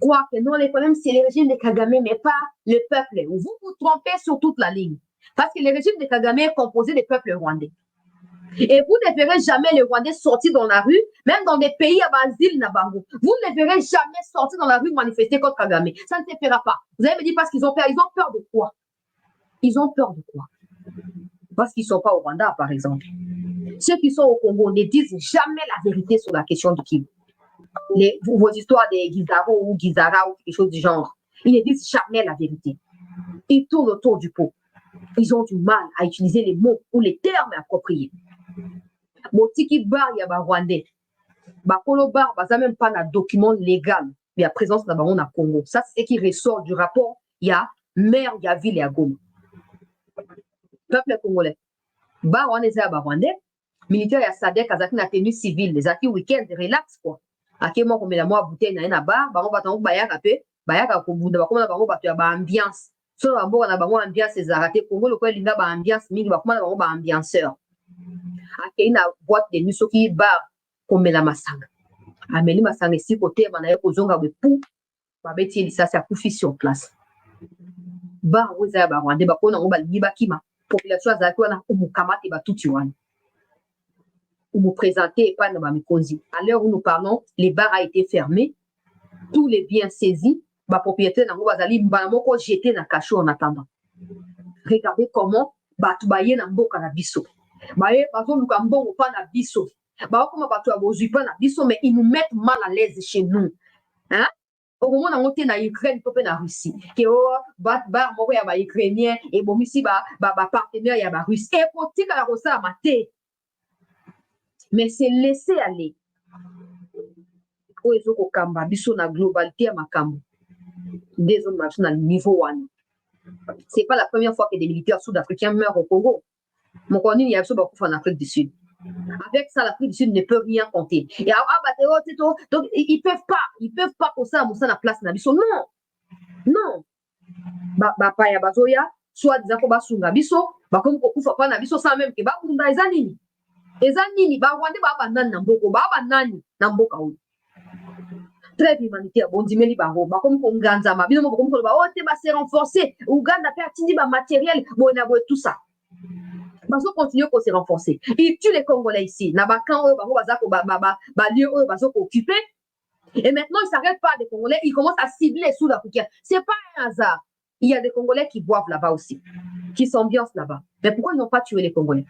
Quoi que non, les problèmes, c'est le régime de Kagame, mais pas le peuple. Vous vous trompez sur toute la ligne. Parce que le régime de Kagame est composé des peuples rwandais. Et vous ne verrez jamais les Rwandais sortir dans la rue, même dans des pays à Basile, Nabango. Vous ne les verrez jamais sortir dans la rue manifester contre Kagame. Ça ne se fera pas. Vous allez me dire parce qu'ils ont peur. Ils ont peur de quoi? Ils ont peur de quoi? Parce qu'ils ne sont pas au Rwanda, par exemple. Ceux qui sont au Congo ne disent jamais la vérité sur la question du Kivu. Vos histoires des Gizaro ou Gizara ou quelque chose du genre, ils ne disent jamais la vérité. Ils tournent autour du pot. Ils ont du mal à utiliser les mots ou les termes appropriés. Motiki bar ya ba Rwandais. Bakolo bar baza même pas un document légal de la présence de la Congo. Ça c'est ce qui ressort du rapport. Il y a maire, il y a ville et à Goma. Peuple congolais. Bar on est à Rwandais. Militaire ya Sadek azaki na tenue civile. Les aki week-end relax quoi. Ake mo komela mo bouteille na bar. Bango batango bayaka pe. Bayaka ko bunda bakoma bango bato ya ba ambiance. So bango na bango ambiance ezarate Congo le ko linga ba ambiance mingi bakoma bango ba ambianceur. Ake na boîte de nuit soki bar komela masanga. Ameli masanga ici côté bana kozonga bepu babeti lisasi akufi sur place. Bar oza ba Rwandais bakona ngo balingi bakima. Population azaki wana umukamate batuti wana. Ou vous présenter pas dans ma mikonzi. À l'heure où nous parlons, les bars a été fermés, tous les biens saisis, ma propriété n'a pas allé m'bamoko jeter dans cachot en attendant. Regardez comment batubaye na mboka na biso. Baye bazo lukambo pas na biso. Ba comment batu abozu pas na biso mais ils nous mettent mal à l'aise chez nous. Hein? Au moment où on est na Ukraine, peut na Russie. Que bar moko ya ba Ukrainien et bomisi ba partenaire ya ba Russe. Et politique la rosa maté. Mais c'est laisser aller. Oezo ko kamba biso na globalité à makambo. Des zones marchent dans le niveau 1. C'est pas la première fois que des militaires sud-africains meurent au Congo. Mon connu, il y a beaucoup en Afrique du Sud. Avec ça, l'Afrique du Sud ne peut rien compter. Et donc ils peuvent pas pour ça la place na biso. Non. Ba ya bazoya, soit disant ko basunga biso, ba comme ko kufa pa na biso sans même que ba bunda ezanini. Ezanini ba Rwanda ba nani na mboko ba nani na mboka oyo. Très humanitaire bon dimeli bango ba comme ko nganza ma bino mo comme ko ba te ba se renforcer Uganda pe atindi ba matériel bon na tout ça. Bazo continuer ko se renforcer. Ils tuent les Congolais ici na ba camp oyo bango bazako ba lieu oyo bazoko occuper. Et maintenant ils s'arrêtent pas des Congolais, ils commencent à cibler les Sud-Africains. C'est pas un hasard. Il y a des Congolais qui boivent là-bas aussi, qui s'ambiancent là-bas. Mais pourquoi ils n'ont pas tué les Congolais?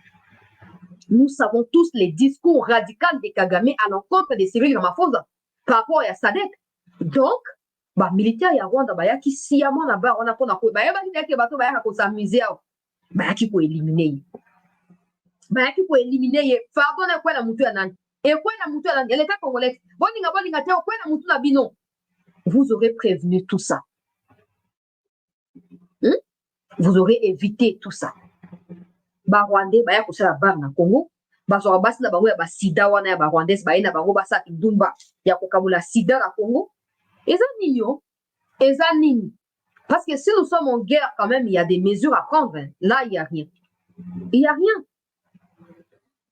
Nous savons tous les discours radicaux de Kagame à l'encontre de Cyril Ramaphosa par rapport à Sadek. Donc, militaire ya Rwanda bayaki siyamon là-bas on a pas ko bayaki que bato bayaka ko s'amuser bayaki ko éliminer. Bayaki ko éliminer pardon na kwa na mutu ya nani. Et quoi na mutu ya nani? L'État congolais. Boninga te quoi na mutu na bino. Vous aurez prévenu tout ça. Vous aurez évité tout ça. Rwandais baya kosala bar na Congo bazwa basi na bango ya sida wana ya Rwandais baye na bango basa kindumba ya kokabula sida na Congo eza nini parce que si nous sommes en guerre quand même il y a des mesures à prendre là il y a rien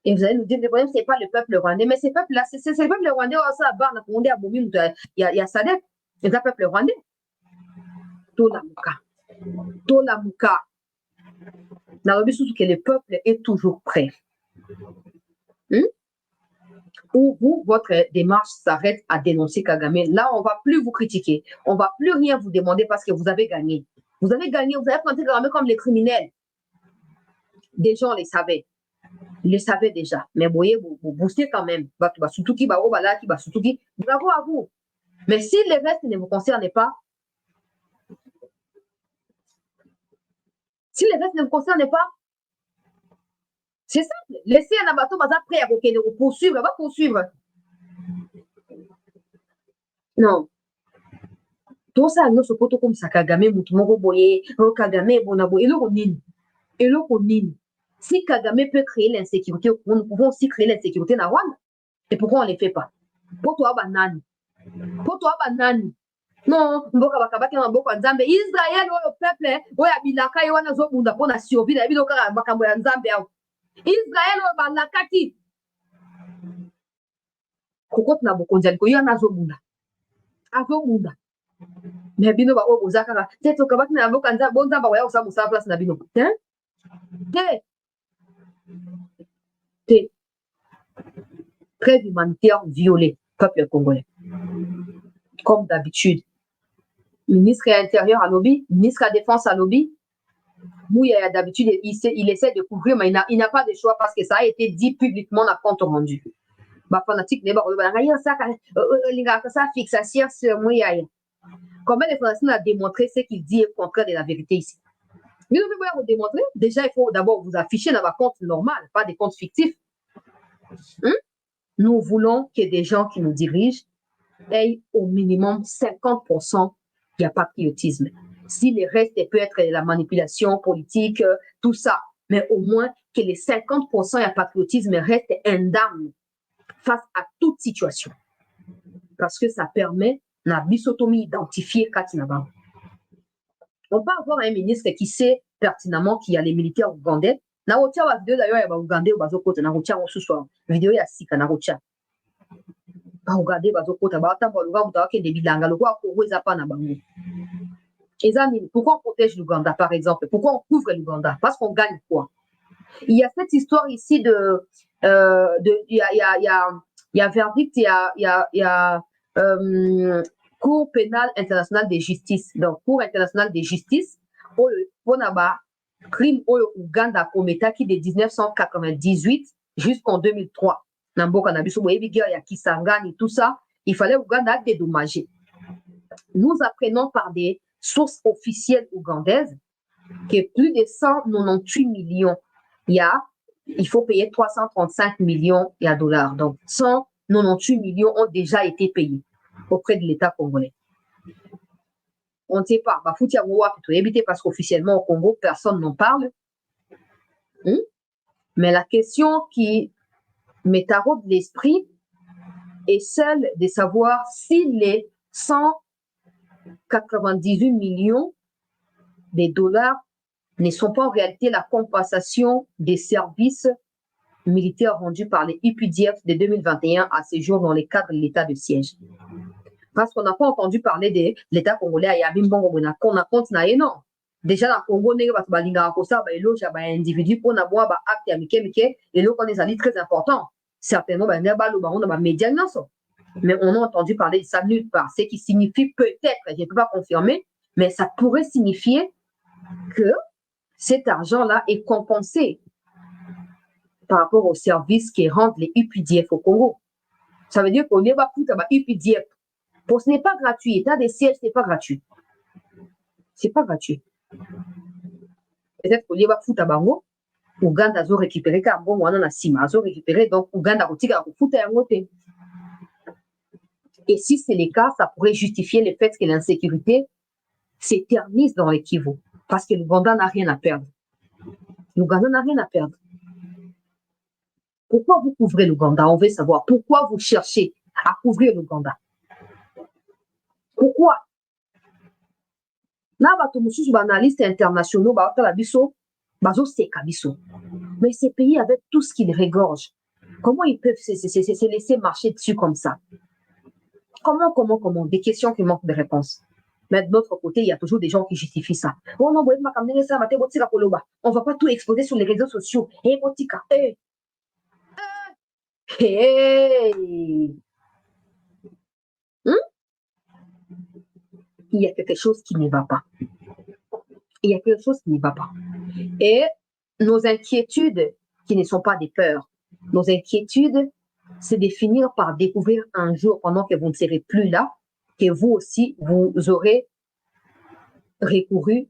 et vous allez nous dire le problème c'est pas le peuple rwandais mais c'est peuple là c'est le peuple rwandais ça bar na Congo ya bomi il y a Sadek c'est le peuple rwandais Tolamuka. Tolamuka. Que le peuple est toujours prêt. Où vous, votre démarche s'arrête à dénoncer Kagame. Là, on ne va plus vous critiquer. On ne va plus rien vous demander parce que vous avez gagné. Vous avez gagné, vous avez présenté Kagame comme les criminels. Des gens les savaient. Ils le savaient déjà. Mais vous voyez, vous boostez quand même. Bravo à vous. Mais si le reste ne vous concerne pas, c'est simple. Laissez un abattoir prêt à poursuivre. Elle va poursuivre. Non. Tout ça, nous, ce poteau comme ça, Kagame, Moutoumoro Boye, Kagame, Bonabo, et le Nini. Si Kagame peut créer l'insécurité, nous pouvons aussi créer l'insécurité dans Rwanda. Et pourquoi on ne les fait pas? Pour toi, banani. Non, Israël, le peuple, Bilaka, Yoana Zobunda, pour la survie, la vie de Bakambo Nzambe. Israël, Balakati. Kokot na bokonjali ko Yoana Zobunda. Azobunda. Mais bino ba o bozaka, teto kabaki na bokanza bonza ba ya osa musa place na bino. Hein? Trêve humanitaire violée, peuple congolais. Comme d'habitude. Ministre de l'Intérieur à lobby, ministre de la Défense à lobby. Mouya d'habitude, il essaie de couvrir, mais il n'a pas de choix parce que ça a été dit publiquement dans le compte rendu. Bah, fanatique, ça fixation sur Mouya. Comment les Français ont démontré ce qu'il dit est contraire de la vérité ici? Mais nous pouvons vous démontrer. Déjà, il faut d'abord vous afficher dans votre compte normal, pas des comptes fictifs. Nous voulons que des gens qui nous dirigent aient au minimum 50% de patriotisme. Si le reste peut être la manipulation politique, tout ça, mais au moins que les 50% de patriotisme restent indemnes face à toute situation. Parce que ça permet la bisotomie identifier Katinaba. On peut avoir un ministre qui sait pertinemment qu'il y a les militaires ougandais. Na rocha wa vidéo d'ailleurs ya Ougandais bazokota na rocha ce soir. Vidéo ya sika na rocha. Ba Ougandais bazokota ba tamba luga mutawake de bilanga lokwa ko eza pa na bango. Pourquoi on protège l'Ouganda par exemple? Pourquoi on couvre l'Ouganda? Parce qu'on gagne quoi? Il y a cette histoire ici il y a verdict, il y a Cour pénale internationale de justice. Donc, Cour internationale de justice, pour crime au Ouganda commetaki de 1998 jusqu'en 2003. Namboka Nabiso, il y a Kisangani, tout ça. Il fallait Ouganda dédommager. Nous apprenons par des sources officielles ougandaises que plus de 198 millions, il faut payer 335 millions de dollars. Donc, 198 millions ont déjà été payés auprès de l'État congolais. On ne sait pas. Parce qu'officiellement au Congo, personne n'en parle. Mais la question qui me taraude l'esprit est celle de savoir si les 198 millions de dollars ne sont pas en réalité la compensation des services militaires rendus par les UPDF de 2021 à ce jour dans le cadre de l'état de siège. Parce qu'on n'a pas entendu parler de l'État congolais à Yabimbongo, qu'on a compte na non. Déjà, dans le Congo, il y a des individus pour avoir acte et là, on est très important. Certainement, il y a des médias. Mais on a entendu parler de ça nulle part. Ce qui signifie peut-être, je ne peux pas confirmer, mais ça pourrait signifier que cet argent-là est compensé par rapport aux services qui rendent les UPDF au Congo. Ça veut dire qu'on n'est pas foutu à UPDF. Ce n'est pas gratuit. L'état des sièges, ce n'est pas gratuit. Ce n'est pas gratuit. Peut-être qu'on n'est pas foutu à Bango. Ouganda a récupéré Carbon, on a Sima, a récupéré, donc Ouganda a foutu à Ngote. Et si c'est le cas, ça pourrait justifier le fait que l'insécurité s'éternise dans les Kivu. Parce que l'Ouganda n'a rien à perdre. L'Ouganda n'a rien à perdre. Pourquoi vous couvrez l'Ouganda? On veut savoir. Pourquoi vous cherchez à couvrir l'Ouganda? Pourquoi? Là, les analystes internationaux, mais ces pays avec tout ce qu'ils regorgent, comment ils peuvent se laisser marcher dessus comme ça? Comment? Des questions qui manquent de réponse. Mais de l'autre côté, il y a toujours des gens qui justifient ça. Oh non, on va pas tout exposer sur les réseaux sociaux. Hey. Il y a quelque chose qui ne va pas. Il y a quelque chose qui ne va pas. Et nos inquiétudes, qui ne sont pas des peurs, nos inquiétudes, c'est de finir par découvrir un jour, pendant que vous ne serez plus là, que vous aussi, vous aurez recouru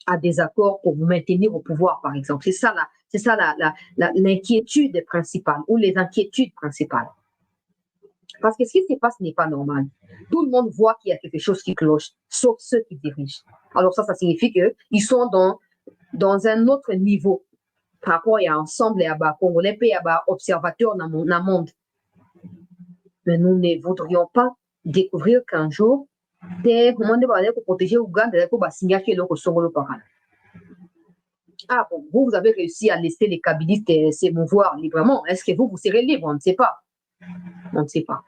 à des accords pour vous maintenir au pouvoir, par exemple. C'est ça l'inquiétude principale ou les inquiétudes principales. Parce que ce qui se passe n'est pas normal. Tout le monde voit qu'il y a quelque chose qui cloche, sauf ceux qui dirigent. Alors ça signifie qu'ils sont dans un autre niveau par rapport à ensemble et à Congolais et à observateurs dans le monde. Mais nous ne voudrions pas découvrir qu'un jour, ah bon, vous avez réussi à laisser les kabylistes s'émouvoir librement. Est-ce que vous serez libre? On ne sait pas. On ne sait pas.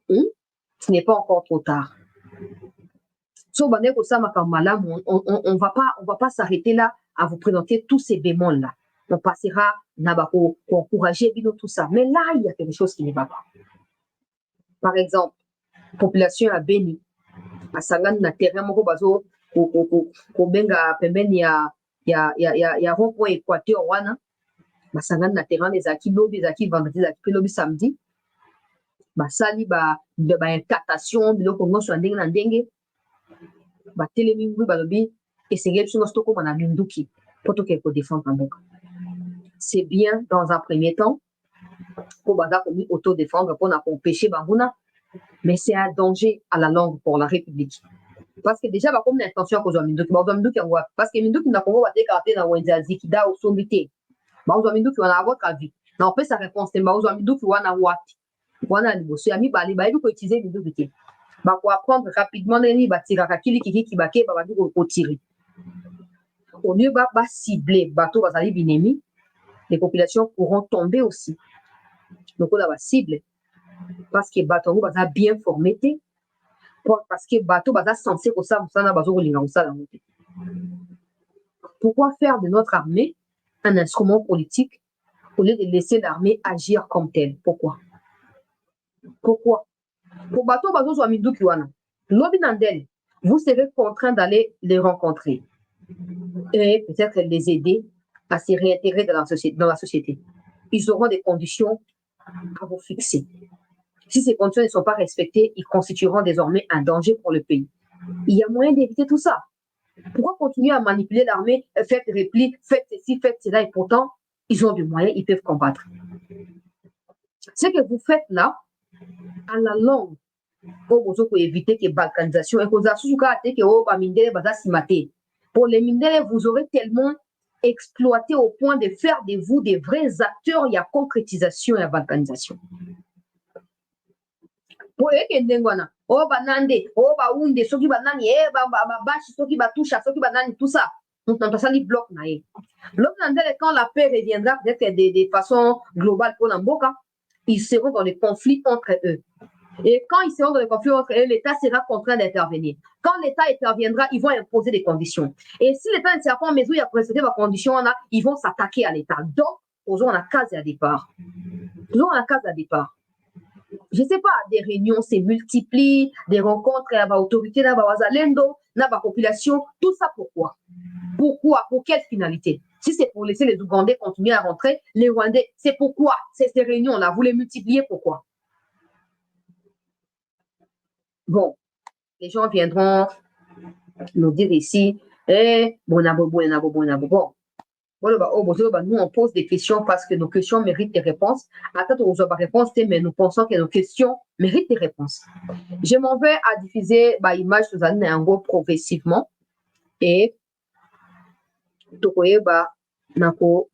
Ce n'est pas encore trop tard. On ne va pas s'arrêter là à vous présenter tous ces bémols-là. On passera pour encourager tout ça. Mais là, il y a quelque chose qui ne va pas. Par exemple, population à Beni, à Sangan na terrain moko bazo ko benga pembeni ya rond-point Équateur wana, Sangan na terrain des aki lobi, des aki vendredi, des aki lobi samedi. Basali ba incatation biloko nyonso ndenge na ndenge. Batelemi ngwi balobi esengeli biso nyonso tokóma na minduki po tokende kodéfendre mboka. C'est bien dans un premier temps pour baza komi autodéfendre mpona kopêche banguna, mais c'est un danger à la longue pour la République. Parce que déjà bakomi na intention ya kozwa minduki, bazwa minduki yango wapi? Parce que minduki na Congo batekaka te na wenze ya zikida osombi te. Bazwa minduki wana à votre avis. Na opesa réponse te, bazwa minduki wana wapi? Wana liboso ya mibale bayebi koutilize minduki te. Apprendre rapidement nini batiraka kiki bake babandi kotirer. Au lieu ba cibler bateau bazali binemi, les populations pourront tomber aussi. Donc on a cible parce que bateau baza bien formé, parce que bateau baza censé ko ça musana bazo kolinga musala moté. Pourquoi faire de notre armée un instrument politique au lieu de laisser l'armée agir comme telle? Pourquoi? Pour bateau bazo zo minduki wana, lobi nandel, vous serez contraint d'aller les rencontrer et peut-être les aider à se réintégrer dans la société. Ils auront des conditions à vous fixer. Si ces conditions ne sont pas respectées, ils constitueront désormais un danger pour le pays. Il y a moyen d'éviter tout ça. Pourquoi continuer à manipuler l'armée? Faites repli, faites ceci, faites cela, et pourtant, ils ont du moyen, ils peuvent combattre. Ce que vous faites là, à la longue, pour éviter que balkanisation, pour les Mindele, vous aurez tellement exploité au point de faire de vous des vrais acteurs, il y a concrétisation et la balkanisation. Pour banande, baounde, soki banani, babashi, soki batusha, soki banani, tout ça. Donc, on ça, les blocs naïe. Bloc quand la paix reviendra, peut-être de façon globale pour l'Amboka, ils seront dans les conflits entre eux. Et quand ils seront dans les conflits entre eux, l'État sera contraint d'intervenir. Quand l'État interviendra, ils vont imposer des conditions. Et si l'État ne sert pas en mesure à précéder les conditions, ils vont s'attaquer à l'État. Donc, toujours on a case à départ. Toujours on a case à départ. Je ne sais pas, des réunions se multiplient, des rencontres avec l'autorité, avec Wazalendo, avec la population. Tout ça pourquoi? Pourquoi? Pour quelle finalité? Si c'est pour laisser les Ougandais continuer à rentrer, les Rwandais, c'est pourquoi? Ces réunions-là, vous les multipliez pourquoi? Bon, les gens viendront nous dire ici, bon. Nous, on pose des questions parce que nos questions méritent des réponses. Attends, on n'a pas réponse, mais nous pensons que nos questions méritent des réponses. Je m'en vais à diffuser l'image de Zanine Ango progressivement. Et nako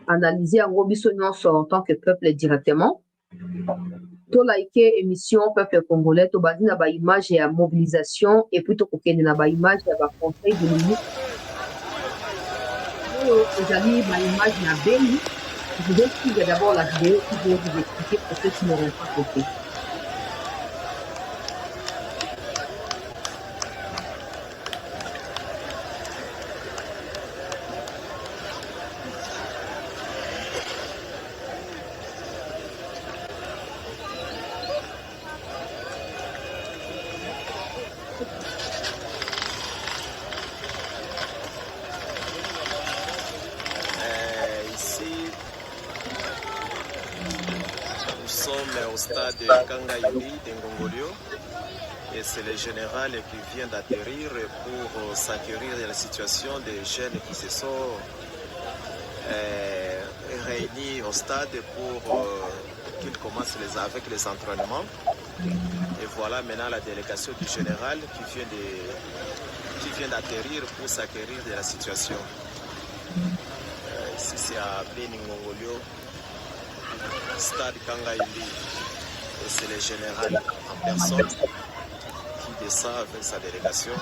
analyser Ango Bissonion en tant que peuple directement. To like émission peuple congolais, to badi na ba image et mobilisation, et puis to kokende na ba image et ba conseil de ministre. Vous avez ma image na Beni. Je vais suivre d'abord la vidéo qui va vous expliquer pour ceux qui n'auront pas compris. stade Kangaïli de Ngongolio. Et c'est le général qui vient d'atterrir pour s'acquérir de la situation des jeunes qui se sont réunis au stade pour qu'ils commencent avec les entraînements. Et voilà maintenant la délégation du général qui vient d'atterrir pour s'acquérir de la situation. Ici c'est à Beni Ngongolio, stade Kangaïli. Et c'est le général en personne qui descend avec sa délégation.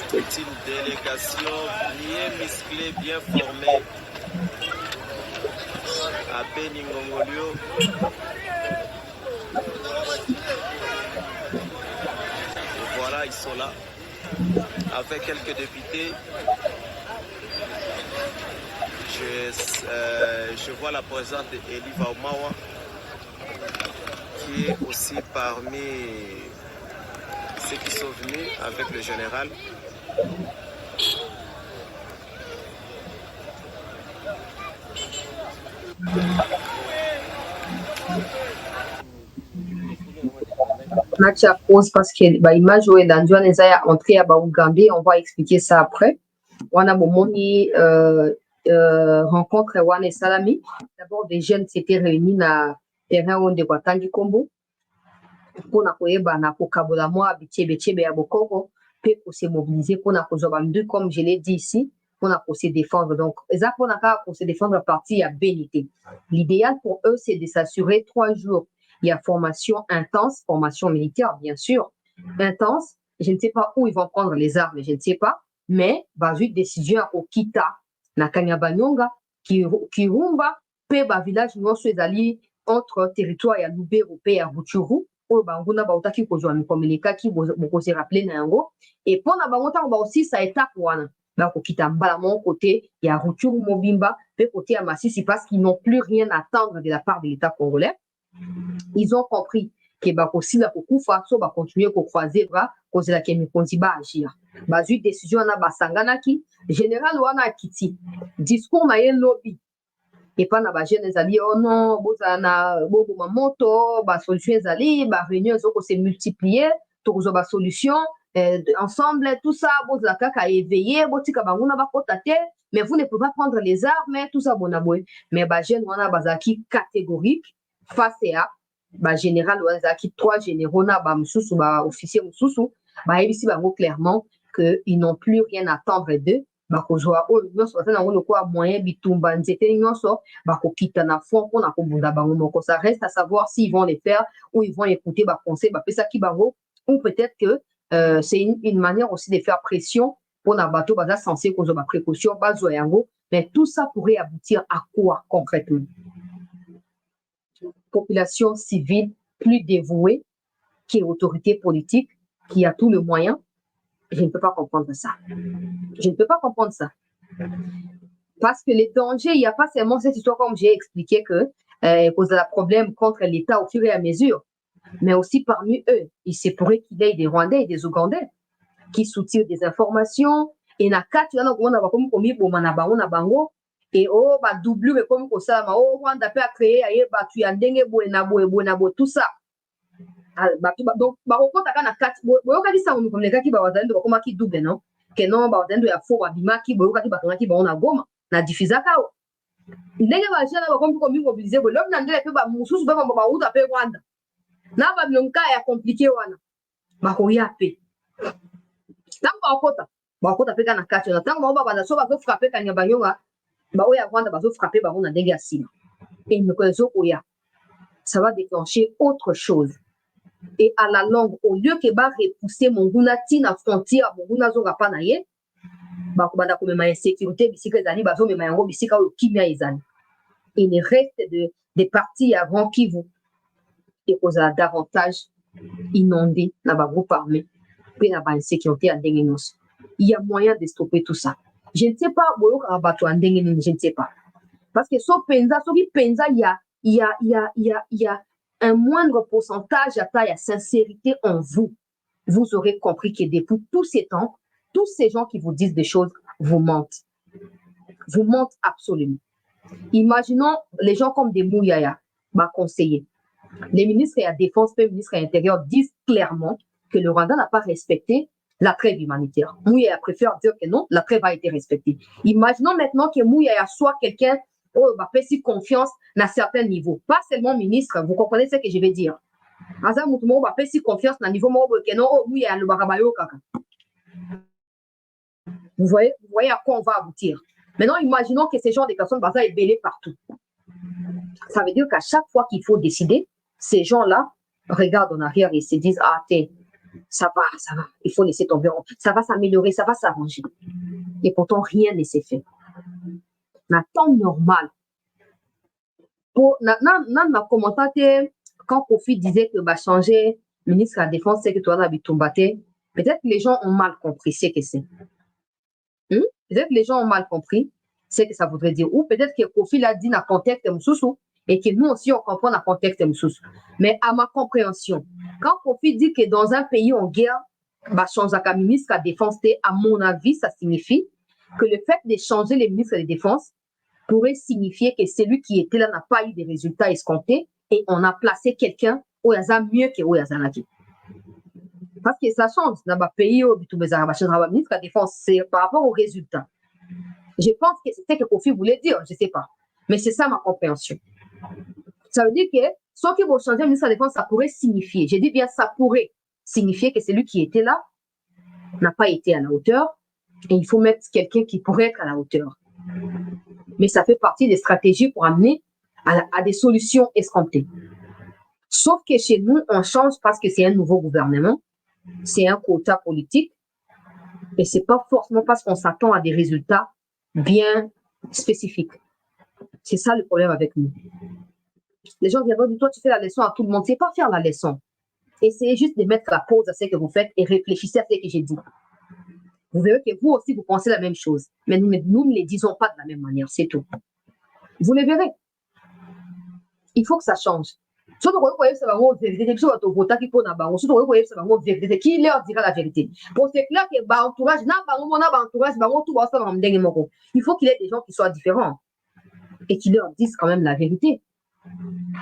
C'est une délégation bien musclée, bien formée à Beni Ngongolio. Et voilà, ils sont là avec quelques députés. Je vois la présence d'Eliva Omawa qui est aussi parmi ceux qui sont venus avec le général. Match à pause parce que bah, image où est dans Joan Ezaya entré à Ougandais, on va expliquer ça après. On a Momoni rencontre Wane Salami. D'abord, des jeunes s'étaient réunis dans terrain où on devait Tangi Kombo. Pour na kokabola moi bitchebe ya bokoko pe pour se mobiliser pour na kozoba deux comme je l'ai dit ici pour na se défendre. Donc ça pour se défendre partie à Bénité. L'idéal pour eux c'est de s'assurer 3 jours. Il y a formation intense, formation militaire bien sûr, intense. Je ne sais pas où ils vont prendre les armes, je ne sais pas, mais juste décision au Kita na Kanyabanyonga qui rumba pe ba village nyonso ezali entre territoire ya Lubero pe ya Rutshuru. Oyo banguna bautaki kozwa mikomelekaki bokosi rappeler na yango et mpona bango ntango baosisa étape wana bakokita mbala moko côté ya Rutshuru mobimba pe côté ya Masisi parce qu'ils n'ont plus rien à attendre de la part de l'État congolais. Ils ont compris que bakosila kokufa so bakontinue kokroiser bras kozelaka mikonzi baagir bazwi décision wana basanganaki général wana akiti discours na ye lobi et pas na ba jeune ezali oh non bozala na boboma moto ba solution ezali ba réunion ezoko se multiplier tokozwa ba solution ensemble tout ça bozala kaka éveillé botika banguna bakota te mais vous ne pouvez pas prendre les armes tout ça bonaboy mais ba jeune wana bazaki catégorique face à ba général wana zaki 3 généraux na ba mususu ba officier mususu ba yebisi bango clairement que ils n'ont plus rien à attendre d'eux. Bakozwa oyo nyonso baza nango lokola moyen bitumba nzete nyonso bakokita na fond mpona kobunda bango moko. Ça reste à savoir s'ils vont les faire ou ils vont écouter baconseil bapesaki bango ou peut-être que c'est une manière aussi de faire pression mpona bato baza censé kozwa baprécaution bazwa yango. Mais tout ça pourrait aboutir à quoi concrètement? Population civile plus dévouée qui est autorité politique, qui a tout le moyen. Je ne peux pas comprendre ça. Je ne peux pas comprendre ça. Parce que les dangers, il n'y a pas seulement cette histoire comme j'ai expliqué que cause de la problème contre l'État au fur et à mesure, mais aussi parmi eux, il se pourrait qu'il y ait des Rwandais et des Ougandais qui soutirent des informations. Et na kati wana on a comme komi boma na bango et oh ba doublure comme ko ça oh Rwanda peut créer aye ba tu andenge boye na boye tout ça. Donc bakokota kana kati boyokaki sango mikomekaki bawazalendo bakomaki double non ke non bawazalendo ya fo babimaki boyokaki bakangaki bango na Goma na diffusaka o ndenge bajana bakomi komimobilize boye lobi na ndele mpe bamosusu mpe bauta mpe Rwanda na babilonka ya komplike wana bakoya mpe ntango bakokota mpe kana kati wana ntango bango babanza so bazofrape Kanyabanyonga baoyo ya Rwanda bazofrape bango na ndenge ya nsima et meko ezokoya ça va déclencher autre chose. Et à la longue, au lieu que ba repousser monguna tina frontière monguna zonga pa na ye bakobanda komema insécurité bisika ezali bazomema yango bisika oyo kimia ezali. Il ne reste des parties avant Kivu et kozala davantage inondé na ba groupe armé pe na ba insécurité ya ndenge nyonso. Il y a moyen de stopper tout ça. Je ne sais pas boyoka bato ya ndenge nini, je ne sais pas. Parce que il y a un moindre pourcentage à taille à sincérité en vous. Vous aurez compris que depuis tous ces temps, tous ces gens qui vous disent des choses vous mentent. Vous mentent absolument. Imaginons les gens comme des Mouyaya, conseillers. Les ministres de la Défense, les ministres de l'Intérieur disent clairement que le Rwanda n'a pas respecté la trêve humanitaire. Mouyaya préfère dire que non, la trêve a été respectée. Imaginons maintenant que Mouyaya soit quelqu'un qui fait si confiance à certains niveaux. Pas seulement ministre, vous comprenez ce que je vais dire. Aza Moutoumou va faire si confiance à un niveau que non, Mouyaya le barabayo kaka. Vous voyez à quoi on va aboutir. Maintenant, imaginons que ces genres de personnes vont être bêlées partout. Ça veut dire qu'à chaque fois qu'il faut décider, ces gens-là regardent en arrière et se disent, ah, ça va, il faut laisser tomber, ça va s'améliorer, ça va s'arranger. Et pourtant, rien ne s'est fait. Dans temps normal, pour na commentaire, quand Kofi disait que changer ministre de la Défense, c'est que tu as Bitombate, peut-être que les gens ont mal compris ce que c'est. Peut-être que les gens ont mal compris ce que ça voudrait dire. Ou peut-être que Kofi l'a dit dans le contexte Moussoussou et que nous aussi on comprend dans le contexte Moussoussou. Mais à ma compréhension, quand Kofi dit que dans un pays en guerre, changer un ministre de la Défense, à mon avis, ça signifie que le fait de changer les ministres de la Défense pourrait signifier que celui qui était là n'a pas eu des résultats escomptés et on a placé quelqu'un au hasard mieux que au hasard. Parce que ça change dans le pays où le ministre de la Défense, c'est par rapport aux résultats. Je pense que c'était ce que Kofi voulait dire, je ne sais pas. Mais c'est ça ma compréhension. Ça veut dire que ce qui va changer le ministre de la Défense, ça pourrait signifier, je dis bien ça pourrait signifier que celui qui était là n'a pas été à la hauteur et il faut mettre quelqu'un qui pourrait être à la hauteur. Mais ça fait partie des stratégies pour amener à des solutions escomptées. Sauf que chez nous, on change parce que c'est un nouveau gouvernement, c'est un quota politique et ce n'est pas forcément parce qu'on s'attend à des résultats bien spécifiques. C'est ça le problème avec nous. Les gens viendront dire, toi, tu fais la leçon à tout le monde. Ce n'est pas faire la leçon. Essayez juste de mettre la pause à ce que vous faites et réfléchissez à ce que j'ai dit. Vous verrez que vous aussi, vous pensez la même chose. Mais nous ne les disons pas de la même manière, c'est tout. Vous le verrez. Il faut que ça change. Surtout que vous voyez, c'est vraiment vérité. Qui leur dira la vérité. Pour c'est clair que il faut qu'il y ait des gens qui soient différents et qui leur disent quand même la vérité.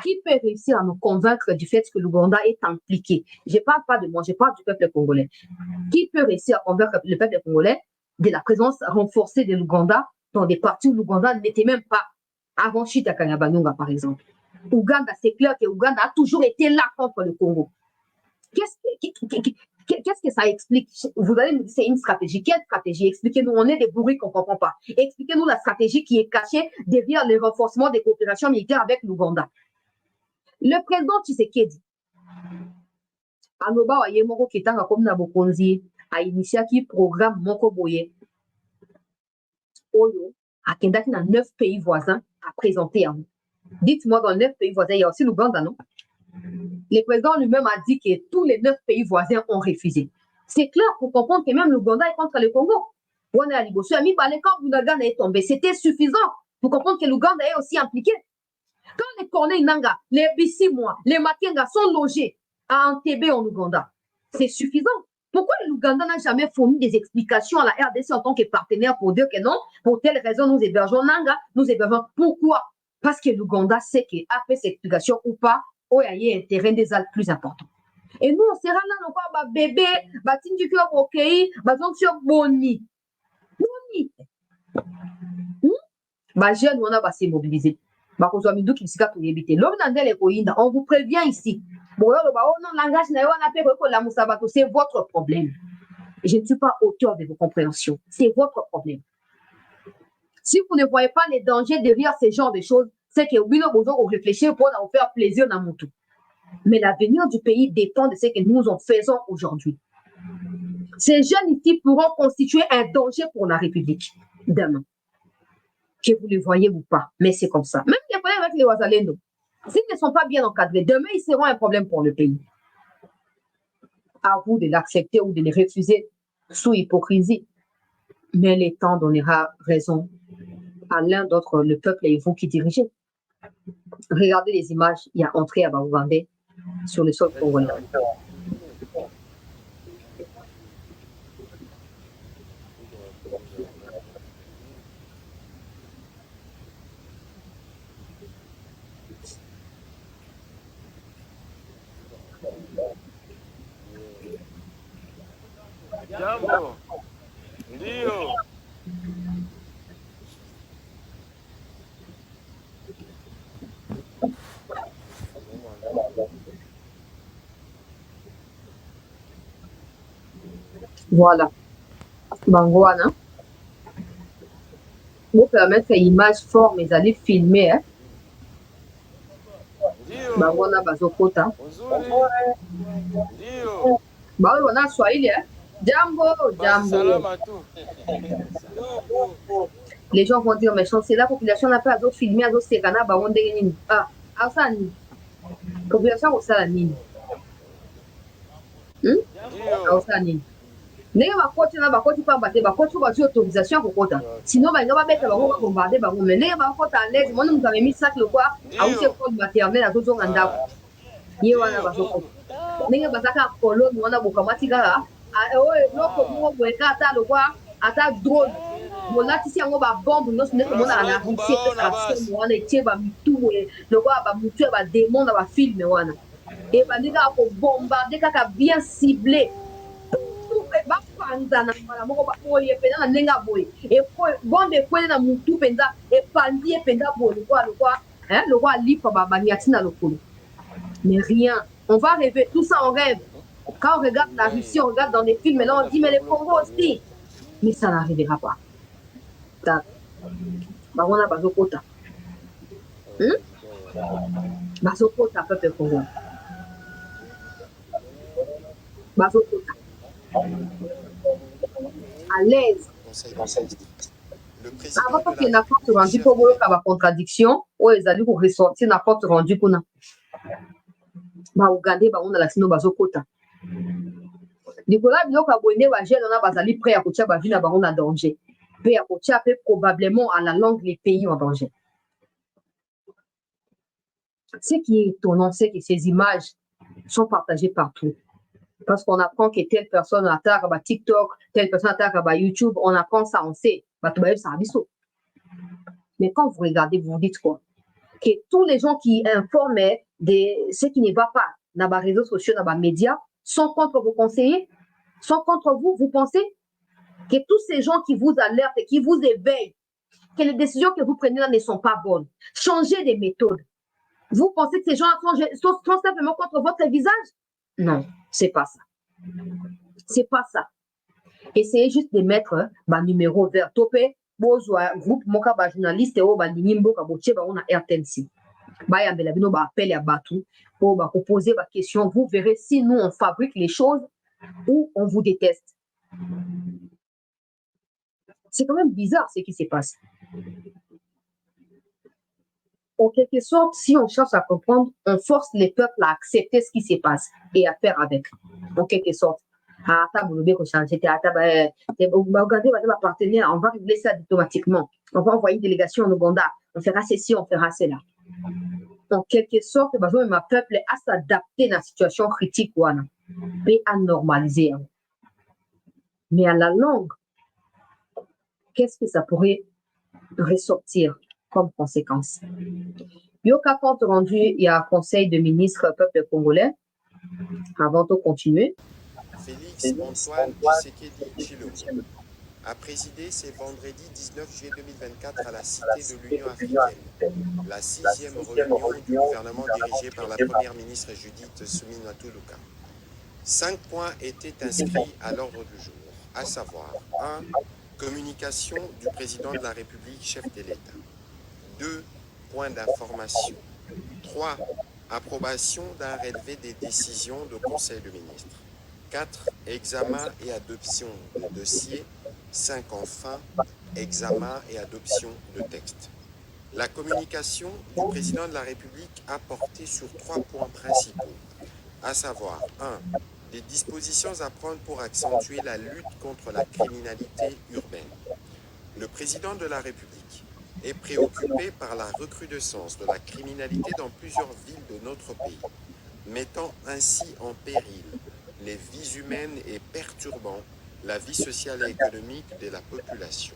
Qui peut réussir à nous convaincre du fait que l'Ouganda est impliqué? Je ne parle pas de moi, je parle du peuple congolais. Qui peut réussir à convaincre le peuple congolais de la présence renforcée de l'Ouganda dans des parties où l'Ouganda n'était même pas avant Chita Kanyabanunga, par exemple? Ouganda, c'est clair que l'Ouganda a toujours été là contre le Congo. Qu'est-ce que ça explique? Vous allez nous dire c'est une stratégie. Quelle stratégie? Expliquez-nous. On est des bourris qu'on ne comprend pas. Expliquez-nous la stratégie qui est cachée derrière le renforcement des coopérations militaires avec l'Ouganda. Le président Tshisekedi, Anoba Wayemoko Ketanga comme Nabokonzi, a initié un programme Moko Boye. Oyo, a Kendaki dans 9 pays voisins à présenter à vous. Dites-moi, dans 9 pays voisins, il y a aussi l'Ouganda, non? Le président lui-même a dit que tous les 9 pays voisins ont refusé. C'est clair pour comprendre que même l'Ouganda est contre le Congo. Est tombé. C'était suffisant pour comprendre que l'Ouganda est aussi impliqué. Quand les Corneille Nanga, les Bissimois, les Makenga sont logés à Entebbe en Ouganda, c'est suffisant. Pourquoi l'Ouganda n'a jamais fourni des explications à la RDC en tant que partenaire pour dire que non, pour telle raison, nous hébergeons Nanga, nous hébergeons. Pourquoi? Parce que l'Ouganda sait qu'après cette explication ou pas, il y a un terrain des Alpes plus important. Et nous, on sera là, on va bébé, Tinduki Okei, Zonksio Boni. Boni. Jeune, on va se mobiliser. On vous prévient ici. C'est votre problème. Je ne suis pas auteur de vos compréhensions. C'est votre problème. Si vous ne voyez pas les dangers derrière ce genre de choses, c'est que vous réfléchissez pour nous faire plaisir dans mon tout. Mais l'avenir du pays dépend de ce que nous en faisons aujourd'hui. Ces jeunes ici pourront constituer un danger pour la République demain. Que vous le voyez ou pas, mais c'est comme ça. Même les problèmes avec les Ouazalendo, s'ils ne sont pas bien encadrés, demain, ils seront un problème pour le pays. À vous de l'accepter ou de les refuser sous hypocrisie. Mais le temps donnera raison à l'un d'autre, le peuple et vous qui dirigez. Regardez les images, il y a entré à Baoubandé sur le sol congolais. Jambo. Ndio. Voilà. Bangwana. Vous permettre une image forte, mais allez filmer. Hein? Ndio. Bangwana bazokota. Uzuri. Ndio. Bangwana Swahili. Hein? Jambo, Basi jambo. salama tu. Les gens vont dire, mais c'est la population n'a pas à filmer, à serana, baronde. Ah, ça, population, ça, la nini. Ça, nini. Ndenge bakoti na bakoti pa bate bakoti ba autorisation kokota sinon ba nga ba beta ba ko bombarder ba mais ndenge ba kota à l'aise mon nous avait mis sac le quoi a aussi école maternelle à tout nganda ye wana ba soko ndenge ba saka koloni wana bokamati kaka loko mo boeka ata le quoi ata drone molati si yango ba bombe no se ndeko mona na Russie parce que wana etie ba mitu le quoi ba mutu ba démon na ba film wana et ba ndika ko bombarder kaka bien ciblé bapanza na mbala moko baboye mpenza na ndenge aboye bombe ekwele na mutu mpenza epandi ye mpenza boye lokwa alipa baniati na lokolo mais rien on va rêver tout ça on rêve quand on regarde la Russie on regarde dans des films et là on dit mais le Congo aussi mais ça n'arrivera pas bango bazokota bazokota peuple Congo bazokota à l'aise. Avant que la porte rendue pour vous la contradiction, ou les alliés pour ressortir la porte rendue pour nous. Bah, regardez, bah, on a la sino bazokota. Nicolas Bilok a bonné, bah, j'ai on a basali prêt à coacher, bah, vina, bah, on a danger. Prêt à coacher, probablement à la langue, les pays en danger. Ce qui est étonnant, c'est que ces images sont partagées partout. Parce qu'on apprend que telle personne attaque à TikTok, telle personne attaque à YouTube, on apprend ça, on sait. Mais quand vous regardez, vous vous dites quoi? Que tous les gens qui informent de ce qui ne va pas dans les réseaux sociaux, dans les médias, sont contre vos conseillers, sont contre vous. Vous pensez que tous ces gens qui vous alertent et qui vous éveillent, que les décisions que vous prenez là ne sont pas bonnes. Changez des méthodes. Vous pensez que ces gens sont simplement contre votre visage? Non, c'est pas ça. C'est pas ça. Essayez juste de mettre un numéro vert. Topé, groupe moka ba journaliste ou ba nimbo ka boche ba on a RTNC. Ba ya mbela bino ba appel à Batou pour ba poser ba question. Vous verrez si nous on fabrique les choses ou on vous déteste. C'est quand même bizarre ce qui se passe. En quelque sorte, si on cherche à comprendre, on force les peuples à accepter ce qui se passe et à faire avec. En quelque sorte. Regardez, ma partenaire, on va régler ça diplomatiquement. On va envoyer une délégation en Ouganda. On fera ceci, on fera cela. En quelque sorte, ma peuple à s'adapter à la situation critique et à normaliser. Mais à la longue, qu'est-ce que ça pourrait ressortir comme conséquence? Yoka compte rendu, il y a un conseil de ministres peuple congolais. Avant de continuer. Félix Antoine Tshisekedi Tshilombo a présidé ce vendredi 19 juillet 2024 à la Cité de l'Union africaine, la 6e réunion du gouvernement dirigé par la première ministre Judith Suminwa Tuluka. 5 points étaient inscrits à l'ordre du jour, à savoir 1. Communication du président de la République, chef de l'État. 2. Points d'information. 3. Approbation d'un relevé des décisions de Conseil de ministres. 4. Examen et adoption de dossiers. 5. Enfin, examen et adoption de textes. La communication du président de la République a porté sur 3 points principaux, à savoir 1. Des dispositions à prendre pour accentuer la lutte contre la criminalité urbaine. Le président de la République est préoccupé par la recrudescence de la criminalité dans plusieurs villes de notre pays, mettant ainsi en péril les vies humaines et perturbant la vie sociale et économique de la population.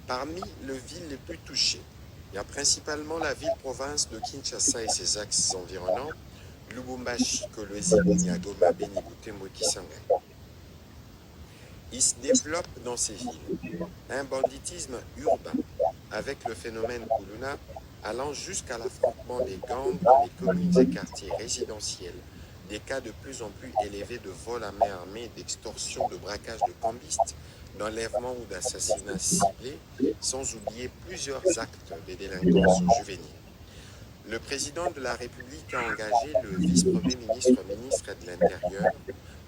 Parmi les villes les plus touchées, il y a principalement la ville-province de Kinshasa et ses axes environnants, Lubumbashi, Kolwezi, Bunia-Goma, Beni, Butembo et Kisangani. Il se développe dans ces villes un banditisme urbain avec le phénomène Kuluna allant jusqu'à l'affrontement des gangs dans les communes et quartiers résidentiels, des cas de plus en plus élevés de vol à main armée, d'extorsion, de braquage de cambistes, d'enlèvement ou d'assassinats ciblés, sans oublier plusieurs actes de délinquance juvénile. Le président de la République a engagé le vice-premier ministre, ministre de l'Intérieur,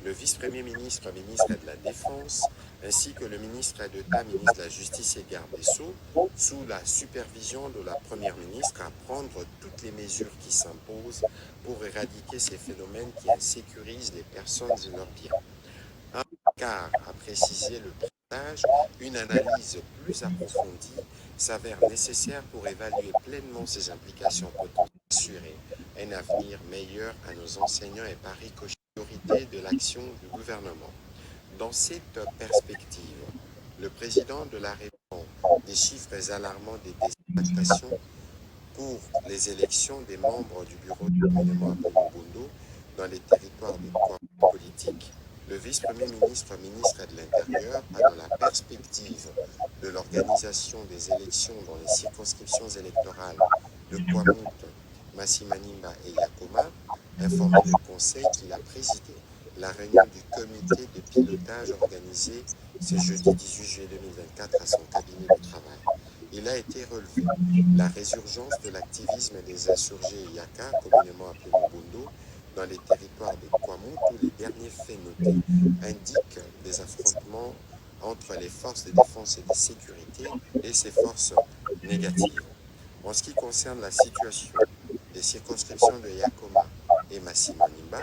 le vice-premier ministre, ministre de la Défense, ainsi que le ministre d'État, ministre de la Justice et garde des Sceaux, sous la supervision de la première ministre, à prendre toutes les mesures qui s'imposent pour éradiquer ces phénomènes qui insécurisent les personnes et leurs biens. Car, a précisé le président, une analyse plus approfondie s'avère nécessaire pour évaluer pleinement ses implications potentielles et assurer un avenir meilleur à nos enseignants et par priorité de l'action du gouvernement. Dans cette perspective, le président de la République des chiffres alarmants des désaffectations pour les élections des membres du bureau du gouvernement à Bondo dans les territoires de politique. Le vice-premier ministre, ministre de l'Intérieur, a dans la perspective de l'organisation des élections dans les circonscriptions électorales de Kwamut, Massimanimba et Yakoma, informé le Conseil qu'il a présidé la réunion du comité de pilotage organisée ce jeudi 18 juillet 2024 à son cabinet de travail. Il a été relevé la résurgence de l'activisme des insurgés Yaka, communément appelés Mobondo, dans les territoires de Kwamut, où les derniers faits notés indiquent des affrontements entre les forces de défense et de sécurité et ces forces négatives. En ce qui concerne la situation des circonscriptions de Yakoma et Massimanimba,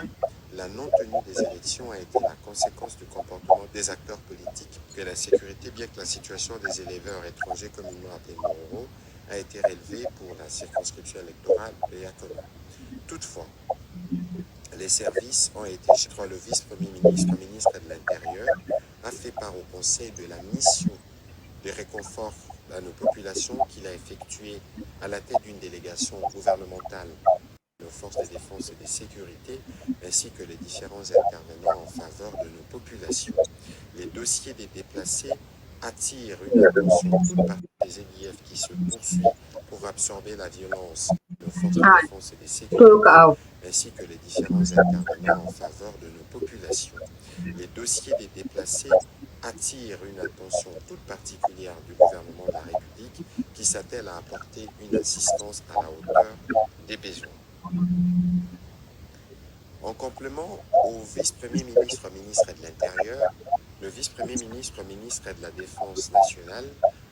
la non-tenue des élections a été la conséquence du comportement des acteurs politiques que la sécurité, bien que la situation des éleveurs étrangers communément appelés Mororo, a été relevée pour la circonscription électorale de Yakoma. Toutefois, les services ont été, je crois, le vice-premier ministre, ministre de l'Intérieur, a fait part au Conseil de la mission de réconfort à nos populations qu'il a effectuée à la tête d'une délégation gouvernementale nos forces de défense et de sécurité, ainsi que les différents intervenants en faveur de nos populations. Les dossiers des déplacés attirent une attention toute partie des EDF qui se poursuit pour absorber la violence de nos forces de défense et de sécurité, ainsi que les différents intervenants en faveur de nos populations. Les dossiers des déplacés attirent une attention toute particulière du gouvernement de la République qui s'attelle à apporter une assistance à la hauteur des besoins. En complément au vice-premier ministre, ministre de l'Intérieur, le vice-premier ministre, ministre de la Défense nationale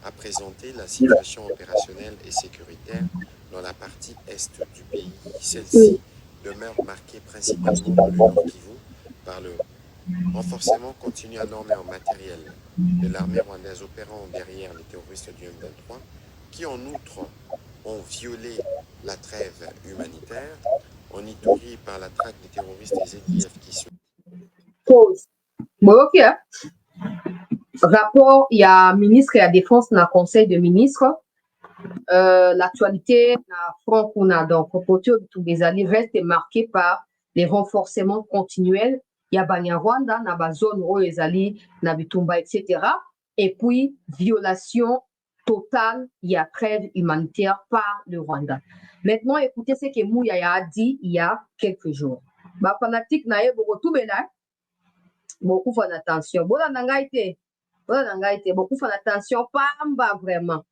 a présenté la situation opérationnelle et sécuritaire dans la partie est du pays. Celle-ci demeure marquée principalement dans le Nord Kivu par le renforcement continu à normes et en matériel de l'armée rwandaise opérant derrière les terroristes du M23 qui en outre ont violé la trêve humanitaire en Ituri par la traque des terroristes des EDF qui sont... Pause. Bon, ok. Rapport, il y a ministre et la défense dans le conseil de ministres. L'actualité front qu'on a donc tous les années reste marquée par les renforcements continuels. Il y a Banyarwanda, dans la zone où les alliés, dans Bitumba, etc. Et puis, violation totale, il y a trêve humanitaire par le Rwanda. Maintenant, écoutez ce que Mouyaya a dit il y a quelques jours. Ma fanatique n'a beaucoup tout là. Beaucoup font attention. Beaucoup font attention, pas vraiment.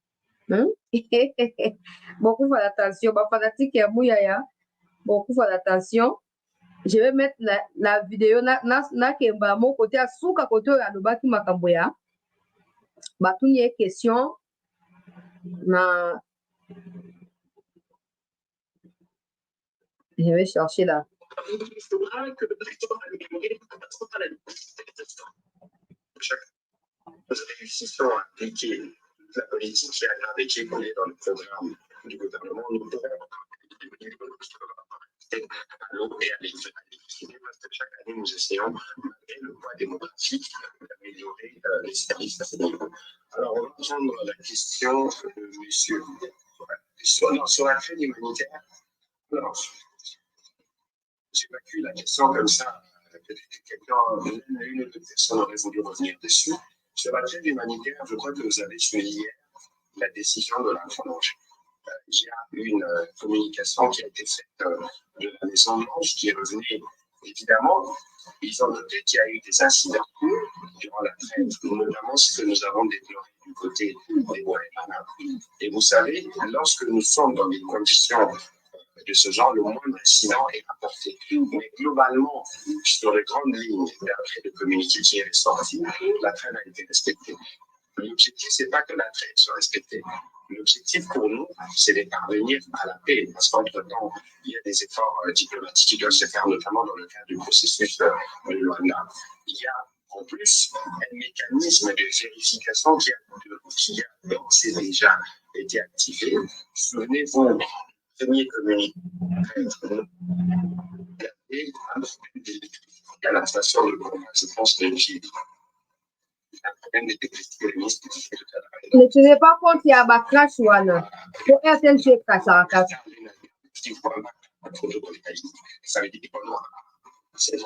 Beaucoup font attention. Ma fanatique est Mouyaya. Beaucoup font attention. Je vais mettre la vidéo na kemba mon côté à souka côté à lobaki makamboya. Batuni question na je vais chercher là. Nous réussissons à appliquer la politique qui a découlé dans le programme du gouvernement, nous pourrons à l'eau et à l'électricité, parce que chaque année, nous essayons, malgré le poids démographique, d'améliorer les services à ce niveau. Alors, on va prendre la question de monsieur. Sur la crise humanitaire, alors, j'évacue la question comme ça, une ou deux personnes auraient voulu revenir dessus. Sur la crise humanitaire, je crois que vous avez suivi hier la décision de la prolonger. Il y a une communication qui a été faite de la Maison Blanche qui est revenue. Évidemment, ils ont noté qu'il y a eu des incidents durant la trêve, notamment ce que nous avons déploré du côté des Guatemala. Et vous savez, lorsque nous sommes dans des conditions de ce genre, le moindre incident est rapporté. Mais globalement, sur les grandes lignes, d'après le communiqué qui est sorti, la trêve a été respectée. L'objectif, ce n'est pas que la trêve soit respectée. L'objectif pour nous, c'est de parvenir à la paix, parce qu'entre-temps, il y a des efforts diplomatiques qui doivent se faire, notamment dans le cadre du processus de Luanda. Il y a en plus un mécanisme de vérification qui a déjà été activé. Souvenez-vous, le premier communiqué à la station de combat, je pense que Ne tenez pas compte qu'il y a un crash ou un. Pour RTL, tu es crash à la ça veut dire c'est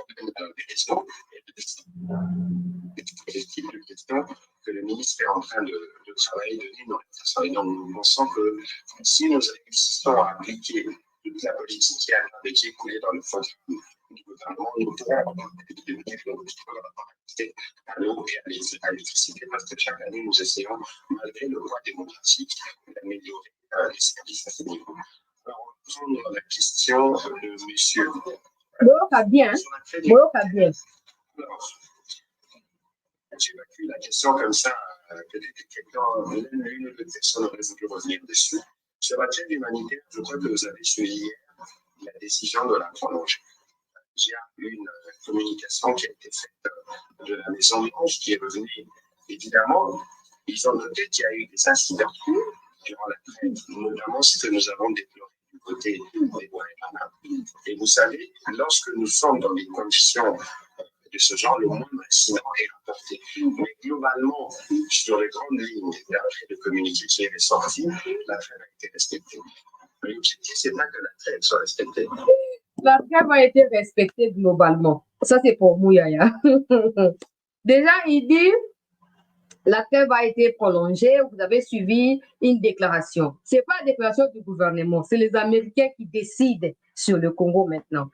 une question que le ministre est en train de travailler, de dire. Et donc, nous pensons que si nous réussissons à appliquer toute la politique qui a découlé dans le fond du gouvernement, nous pourrons à l'eau et à l'électricité, parce que chaque année, nous essayons, malgré le poids démocratique, d'améliorer les services à ce niveau. Alors, on va prendre la question de monsieur. Moroka bien. Moroka bien. J'évacue la question comme ça, peut-être une ou deux personnes auraient voulu revenir dessus. Sur la chaîne humanitaire, je crois que vous avez suivi hier la décision de la prolonger. Il y a une communication qui a été faite de la Maison Blanche qui est revenue. Évidemment, ils ont noté qu'il y a eu des incidents durant la trêve, notamment ce que nous avons déploré du côté des Guatemala. Et vous savez, lorsque nous sommes dans des conditions de ce genre, le moindre incident est rapporté. Mais globalement, sur les grandes lignes, d'après le communiqué qui est sorti, la trêve a été respectée. L'objectif, c'est pas que la trêve soit respectée. La trêve a été respectée globalement. Ça, c'est pour Mouyaya. Déjà, il dit, la trêve a été prolongée. Vous avez suivi une déclaration. Ce n'est pas la déclaration du gouvernement. C'est les Américains qui décident sur le Congo maintenant.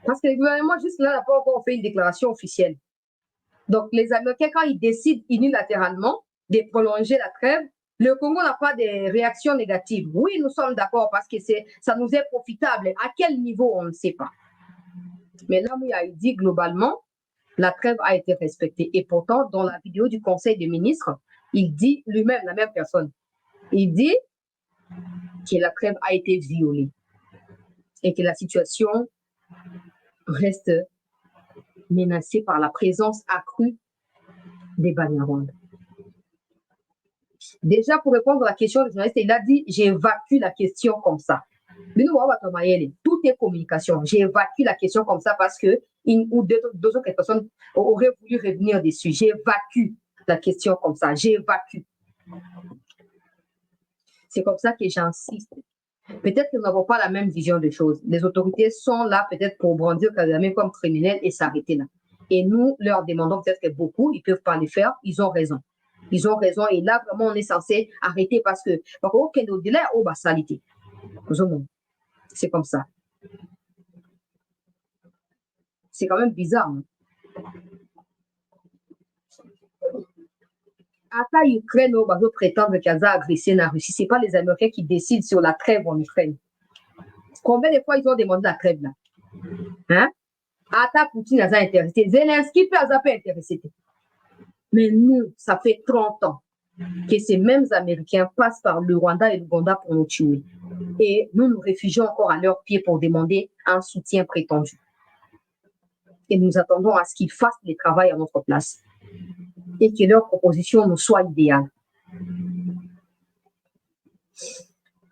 Parce que le gouvernement, juste là, n'a pas encore fait une déclaration officielle. Donc, les Américains, quand ils décident unilatéralement de prolonger la trêve, le Congo n'a pas de réaction négative. Oui, nous sommes d'accord parce que ça nous est profitable. À quel niveau, on ne sait pas. Mais là, il dit globalement, la trêve a été respectée. Et pourtant, dans la vidéo du Conseil des ministres, il dit lui-même, la même personne, il dit que la trêve a été violée et que la situation reste menacée par la présence accrue des Banyarwandais. Déjà, pour répondre à la question du journaliste, il a dit, j'évacue la question comme ça. Tout est communication. J'évacue la question comme ça parce que une ou deux autres personnes auraient voulu revenir dessus. J'évacue la question comme ça. J'évacue. C'est comme ça que j'insiste. Peut-être que nous n'avons pas la même vision des choses. Les autorités sont là peut-être pour brandir Kagame comme criminel et s'arrêter là. Et nous leur demandons peut-être que beaucoup, ils ne peuvent pas le faire. Ils ont raison. Ils ont raison. Et là, vraiment, on est censé arrêter parce que c'est comme ça. C'est quand même bizarre. Hein? Après l'Ukraine, on va prétendre qu'elle a agressé la Russie. Ce n'est pas les Américains qui décident sur la trêve en Ukraine. Combien de fois ils ont demandé la trêve là? Hein? Ata Poutine a intéressé. Zelensky peut avoir intéressé. Mais nous, ça fait 30 ans que ces mêmes Américains passent par le Rwanda et l'Ouganda pour nous tuer. Et nous nous réfugions encore à leurs pieds pour demander un soutien prétendu. Et nous attendons à ce qu'ils fassent le travail à notre place et que leur proposition nous soit idéale.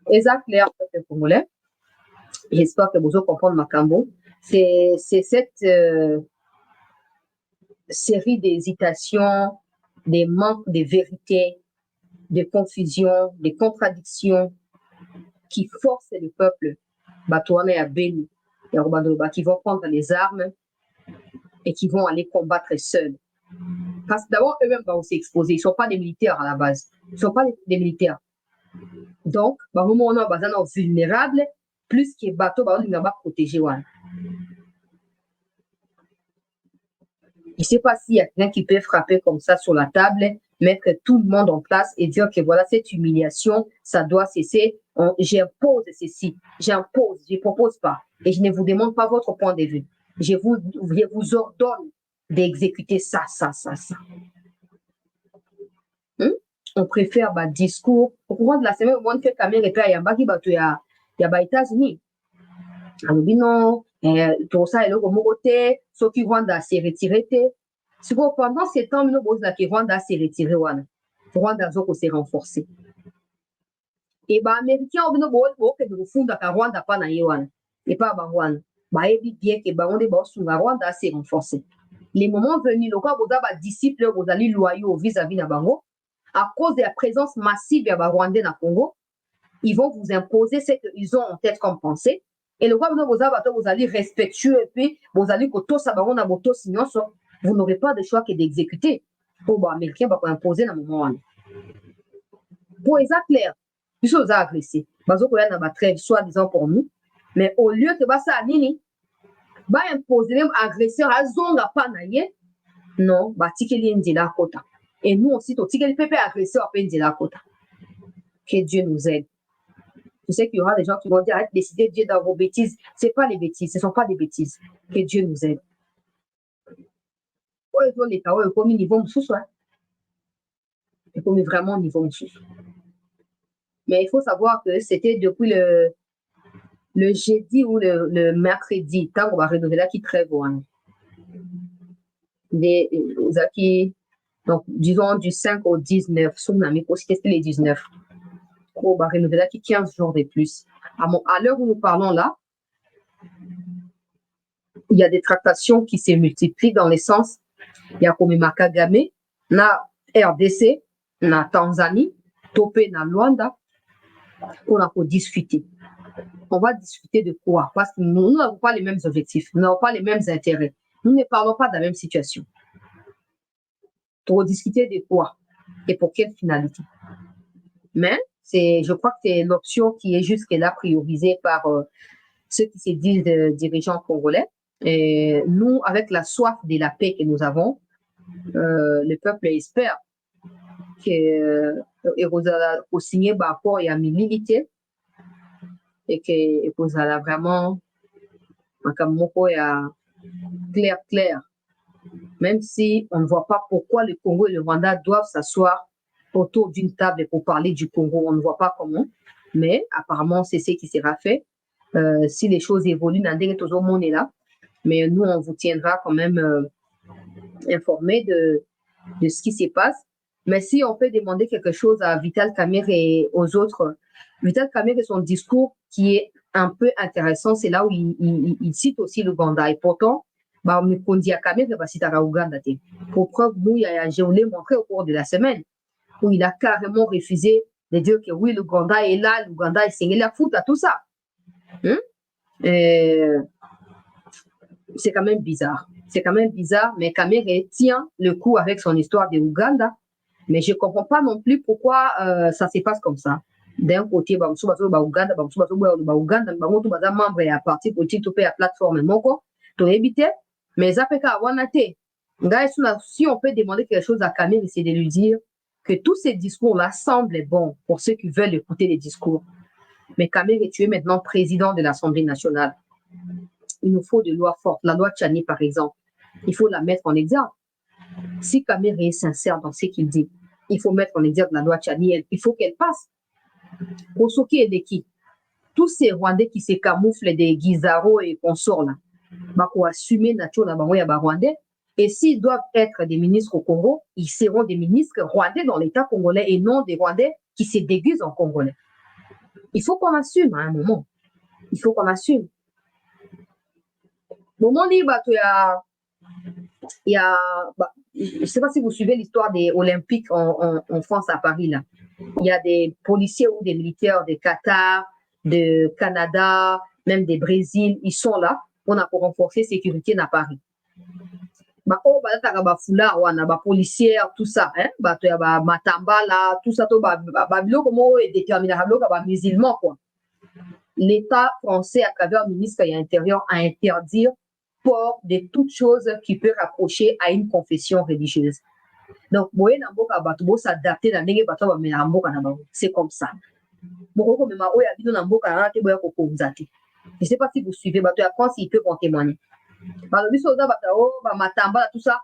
Exact, clair, peuple congolais. J'espère que vous allez comprendre ma cambo. C'est cette série d'hésitations, des manques de vérité, de confusion, de contradictions qui forcent le peuple Batouane à Beni, qui vont prendre les armes et qui vont aller combattre seuls. Parce que d'abord, eux-mêmes vont aussi exposer. Ils ne sont pas des militaires à la base. Ils ne sont pas des militaires. Donc, au moment où on est vulnérable, plus que bateau, on va protéger. Je ne sais pas s'il y a quelqu'un qui peut frapper comme ça sur la table, mettre tout le monde en place et dire que voilà, cette humiliation, ça doit cesser. J'impose ceci, j'impose, je ne propose pas. Et je ne vous demande pas votre point de vue. Je vous ordonne d'exécuter ça. On préfère discours. Au courant de la semaine, on montre que Kamel et Père Yamba qui il y a les États-Unis. Alors, non, tout ça, il y a le côté, ceux qui Rwanda s'est retiré. Pendant ces temps, nous avons dit que Rwanda s'est retiré. Rwanda s'est renforcé. Et les Américains ont dit que nous fondons que Rwanda pas na Yohan. Et pas Rwanda. Il bien que Rwanda s'est renforcé. Les moments venus, le cas où vous avez disciples, vous allez loyaux vis-à-vis de Bango, à cause de la présence massive des Rwandais dans le Congo, ils vont vous imposer ce qu'ils ont en tête comme pensée. Et le cas où vous allez respectueux et puis vous allez que tout ça, vous n'aurez pas de choix que d'exécuter. Pour les Américains, vous imposer dans le moment. Pour être clair, ils sont agressés. Vous avez une trêve, soi-disant pour nous. Mais au lieu que ça nini, va imposer même agresseur à zonga panaye, non, tikeli ndila kota. Et nous aussi, tikeli pepe agresseur à ndila kota. Que Dieu nous aide. Je sais qu'il y aura des gens qui vont dire arrête de décider Dieu dans vos bêtises. Ce n'est pas les bêtises, ce ne sont pas des bêtises. Que Dieu nous aide. Il faut les taoues, il faut niveau moussous. Il faut vraiment niveau moussous. Mais il faut savoir que c'était depuis le jeudi ou le mercredi, quand on va rénover là qui trêve. Donc, disons du 5 au 19, c'était les 19. On va rénover là qui 15 jours de plus. À l'heure où nous parlons là, il y a des tractations qui se multiplient dans les sens. Il y a comme Makagame, na RDC, na Tanzanie, Topé, na Luanda. On a pour discuter. On va discuter de quoi? Parce que nous n'avons pas les mêmes objectifs, nous n'avons pas les mêmes intérêts. Nous ne parlons pas de la même situation. Pour discuter de quoi? Et pour quelle finalité? Mais je crois que c'est l'option qui est jusque-là priorisée par ceux qui se disent dirigeants congolais. Et nous, avec la soif de la paix que nous avons, le peuple espère que vous allez signer un accord et à militer et que vous allez vraiment clair. Même si on ne voit pas pourquoi le Congo et le Rwanda doivent s'asseoir autour d'une table pour parler du Congo, on ne voit pas comment, mais apparemment c'est ce qui sera fait. Si les choses évoluent, tout le monde est là, mais nous on vous tiendra quand même informés de ce qui se passe. Mais si on peut demander quelque chose à Vital Kamerhe et aux autres, Vital Kamerhe, son discours qui est un peu intéressant, c'est là où il cite aussi l'Ouganda. Et pourtant, Mikondi Kamerhe va citer l'Ouganda. Pour preuve, je vous l'ai montré au cours de la semaine, où il a carrément refusé de dire que oui, l'Ouganda est là, l'Ouganda est signé la foot à tout ça. C'est quand même bizarre. Mais Kamerhe tient le coup avec son histoire de l'Ouganda. Mais je ne comprends pas non plus pourquoi ça se passe comme ça. D'un côté, Ouganda, membre à parti politique, à plateforme, mais si on peut demander quelque chose à Kamerhe, c'est de lui dire que tous ces discours-là semblent bons pour ceux qui veulent écouter les discours. Mais Kamerhe, tu es maintenant président de l'Assemblée nationale. Il nous faut des lois fortes. La loi Tchani, par exemple, il faut la mettre en exergue. Si Kamerhe est sincère dans ce qu'il dit, il faut mettre en exergue la loi Tchani, il faut qu'elle passe. Kosoki et Deki, tous ces Rwandais qui se camouflent des Guizaro et consorts là, pour assumer la Rwandais, et s'ils doivent être des ministres au Congo, ils seront des ministres rwandais dans l'État congolais et non des Rwandais qui se déguisent en Congolais. Il faut qu'on assume à un moment. Il faut qu'on assume. Moment dit, bah, il y a bah, je ne sais pas si vous suivez l'histoire des Olympiques en France, à Paris, là. Il y a des policiers ou des militaires de Qatar, de Canada, même des Brésil, ils sont là pour renforcer la sécurité à Paris. Bah, oh, bah, t'as bah, foulard, wana, bah, policière, tout ça, hein, bah, tu as bah, matamba, là, tout ça, tout, bah, comment est déterminé, bah, musulman, quoi. L'État français, à travers le ministre de l'Intérieur, a interdit port de toutes choses qui peut rapprocher à une confession religieuse. Donc, c'est comme ça. Je ne sais pas si vous suivez, la France, il peut en témoigner. Tout ça,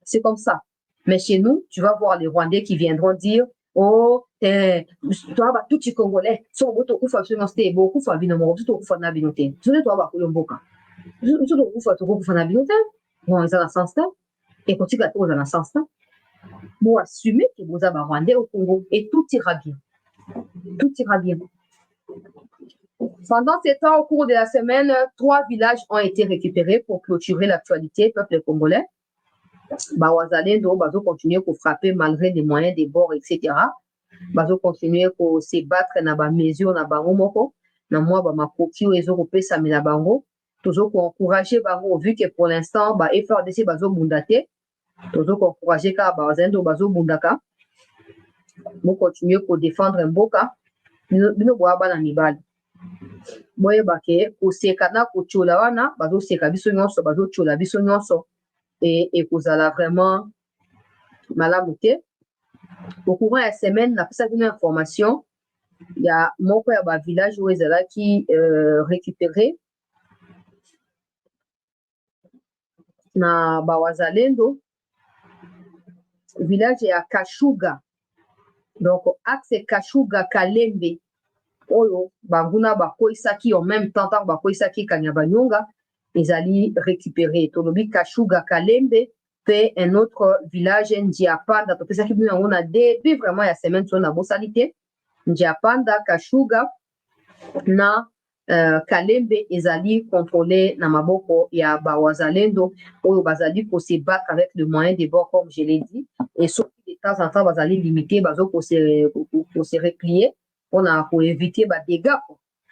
c'est comme ça. Mais chez nous, tu vas voir les Rwandais qui viendront dire oh, toi, tout les Congolais, sont beaucoup de beaucoup de vie, beaucoup de na binote. Tu ne dois pas couler mboka. Tu dois pas na binote. Bon, ils ont un sens là. Et quand tu vas dans un sens là, bon, assumer que vous avez Rwandais au Congo et tout ira bien. Tout ira bien. Pendant ces temps, au cours de la semaine, 3 villages ont été récupérés pour clôturer l'actualité peuple congolais. Wazalendo bazo continuer pour frapper malgré les moyens des bords, etc. Bazo continuer pour se battre na ba mesure na bango moko na moi ba makoki o ezo kopesa mi na bango toujours pour encourager bango vu que pour l'instant ba FRDC bazo bundate toujours pour encourager ka ba wazalendo bazo bundaka mo continuer pour défendre mboka bino boa bana mibali boye bake ko sekana ko chola wana bazo seka biso nyonso bazo chola biso nyonso et kozala vraiment malamu te. Au courant de la semaine, on a fait une information. Il y a mon père à village où ils là qui récupéré na Bawazalendo. Village est à Kashuga. Donc, axe Kashuga Kalembe. Oyo, Banguna Bakoisaki en même temps, Bakoisaki Kanyabanyonga. Ils allaient récupérer. Tolobi Kashuga Kalembe. Fait un autre village, Ndiapanda. Donc, c'est ça qui nous on a depuis vraiment la semaine sur la bossalité. Ndiapanda, Kashuga, na Kalembe, ils allaient contrôler na maboko ya Bawazalendo, où bazali pour se battre avec le moyen des bords, comme je l'ai dit. Et sauf que de temps en temps, bazali limiter, bazo pour se replier, pour éviter des dégâts.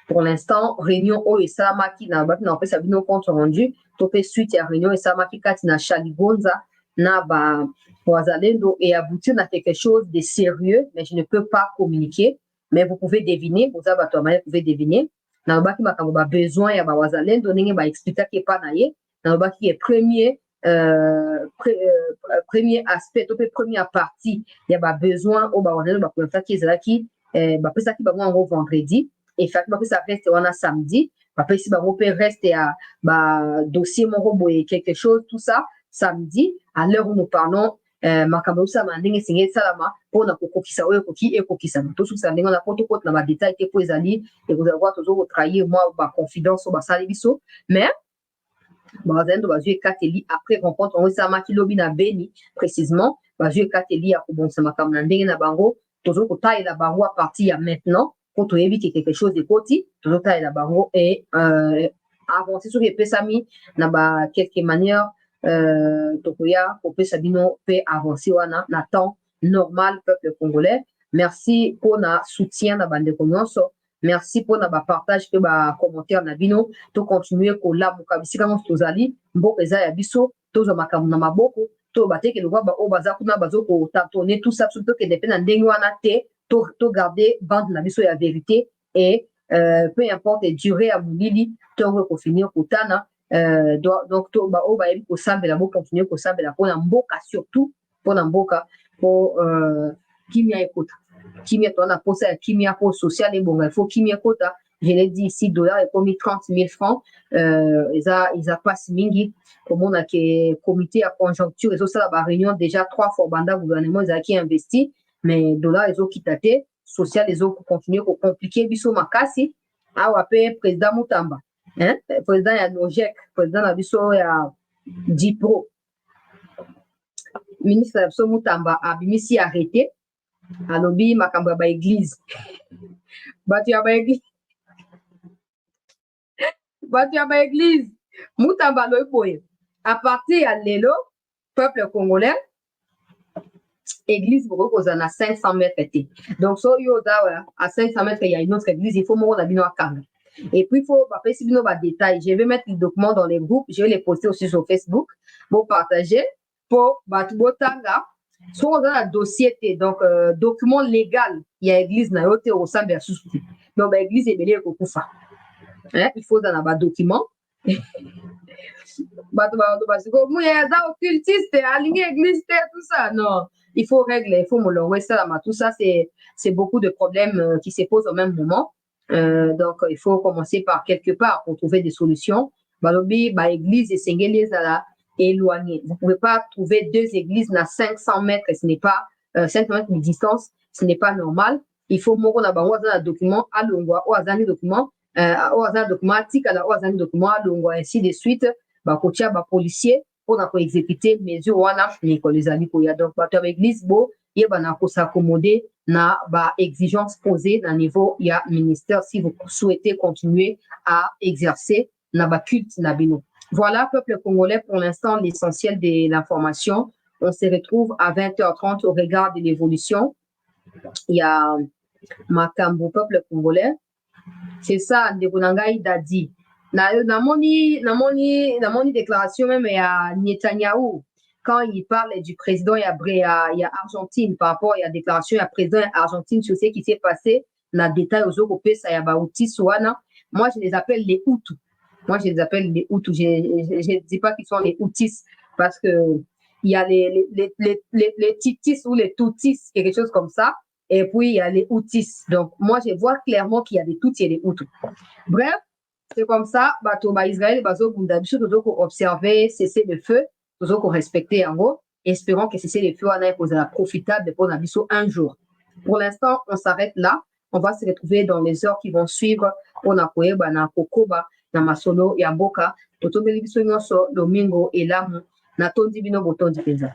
Pour l'instant, réunion au et Samaki na baki na fait ça bino compte rendu. Topé suite à réunion et Samaki kati na Chaligonza na ba Wazalendo et aboutir à quelque chose de sérieux, mais je ne peux pas communiquer. Mais vous pouvez deviner, vous pouvez deviner. Na baki makambo ba besoin ya ba Wazalendo ninge ba expliquer que pas naie. Na baki est premier aspect, topé première partie, il y a ba besoin au ba Wazalendo ba pour ça qui est là qui ba pesa qui ba en vendredi. Et fait que ça reste on a samedi après si on peut rester à dossier mon robot et quelque chose tout ça samedi à l'heure où nous parlons makambo ça mandingi singe salama pour na kokokisa oyo koki et kokisa tout ça ndinga na poto na ma détail que pour ezali et vous allez voir toujours trahir moi ba confidence ba salibiso mais bazendo bazue kateli après rencontre on ça makilobi na Beni précisément bazue kateli ya kubonsa makambo na ndenge na bango toujours kotailler la bango à partir maintenant pour éviter quelque chose de côté, toujours taille la barreau et avancer sur les pesami, n'a pas quelque manière, tokoya, pour pesabino, peut avancer wana, na temps normal, peuple congolais. Merci pour na soutien na bande konyoso. Merci pour na partage que ba commentaire na bino, to continuer ko la mukabisi kama tozali, mboko eza ya biso, tozo makamu na maboko, to bateke le ba o bazaku na bazoko tatonner tout ça surtout que dépend ndenge wana te. Tout garder bande la mission la vérité et peu importe durée à moulili tant qu'on finir kutana donc to ba o ba yemi ko sambela bo continuer ko sambela pour mboka surtout pour mboka pour kimia ekota kimia to na posa kimia pour social et bon il faut kimia kota je l'ai dit ici dollars et comme 30 000 francs ils a passe mingi comme on a que comité à conjoncture et ça la réunion déjà 3 fois banda gouvernement ils a qui investi mais dollars ils ont quitté social ils ont continué pour compliquer biso makasi awa pe président Mutamba hein président ya Nojek président na biso ya Dipro ministre Abso Mutamba abimisi arrêté alobi makambo ba église batu ya ba église Mutamba lo boye à partir ya lelo peuple congolais église beaucoup kozana na 500 mètres té donc so yo da à 500 mètres il y a une autre église il faut mo na bino akanga et puis il faut passer bino ba détails je vais mettre les documents dans les groupes je vais les poster aussi sur Facebook pour partager pour batu botanga so on a un dossier donc document légal il y a église na yote au sein versus donc ba église ebele ko kufa hein il faut dans ba document bato basiko muya za occultiste aligné église tout ça non il faut régler il faut molongwe ça tout ça c'est beaucoup de problèmes qui se posent au même moment donc il faut commencer par quelque part pour trouver des solutions balobi ba église et sengeli ezala éloigné vous pouvez pas trouver deux églises à 500 mètres ce n'est pas 500 mètres de distance ce n'est pas normal il faut moko na bango za document alongwa o azani document document tikala o azani document alongwa ainsi de suite bakotia ba policier pour na ko exécuter mesure wana ni ko les amis ko ya donc bato ya église bo yeba na ko s'accommoder na ba exigence posée na niveau ya ministère si vous souhaitez continuer à exercer na ba culte na bino. Voilà peuple congolais pour l'instant l'essentiel de l'information. On se retrouve à 20h30 au regard de l'évolution. Il y a makambo peuple congolais. C'est ça ndeko nangai dadi. Na moni déclaration même à Netanyahu quand il parle du président il y a Argentine par rapport à la déclaration il y a président Argentine sur ce qui s'est passé na détail aux européens ça y a bauti soana moi je les appelle les Hutus je ne dis pas qu'ils sont les Hutis parce que il y a les Titis ou les Tutis quelque chose comme ça et puis il y a les Hutis donc moi je vois clairement qu'il y a des Tutsis et des Hutus bref c'est comme ça, Israël, observer, cesser le feu, respecter en gros, espérons que cesser le feu en profitable pour un jour. Pour l'instant, on s'arrête là. On va se retrouver dans les heures qui vont suivre. On a na Kokoba, na Masolo, Yamboka, Domingo et Lamu, na Tondi Bino Boton Dipeza.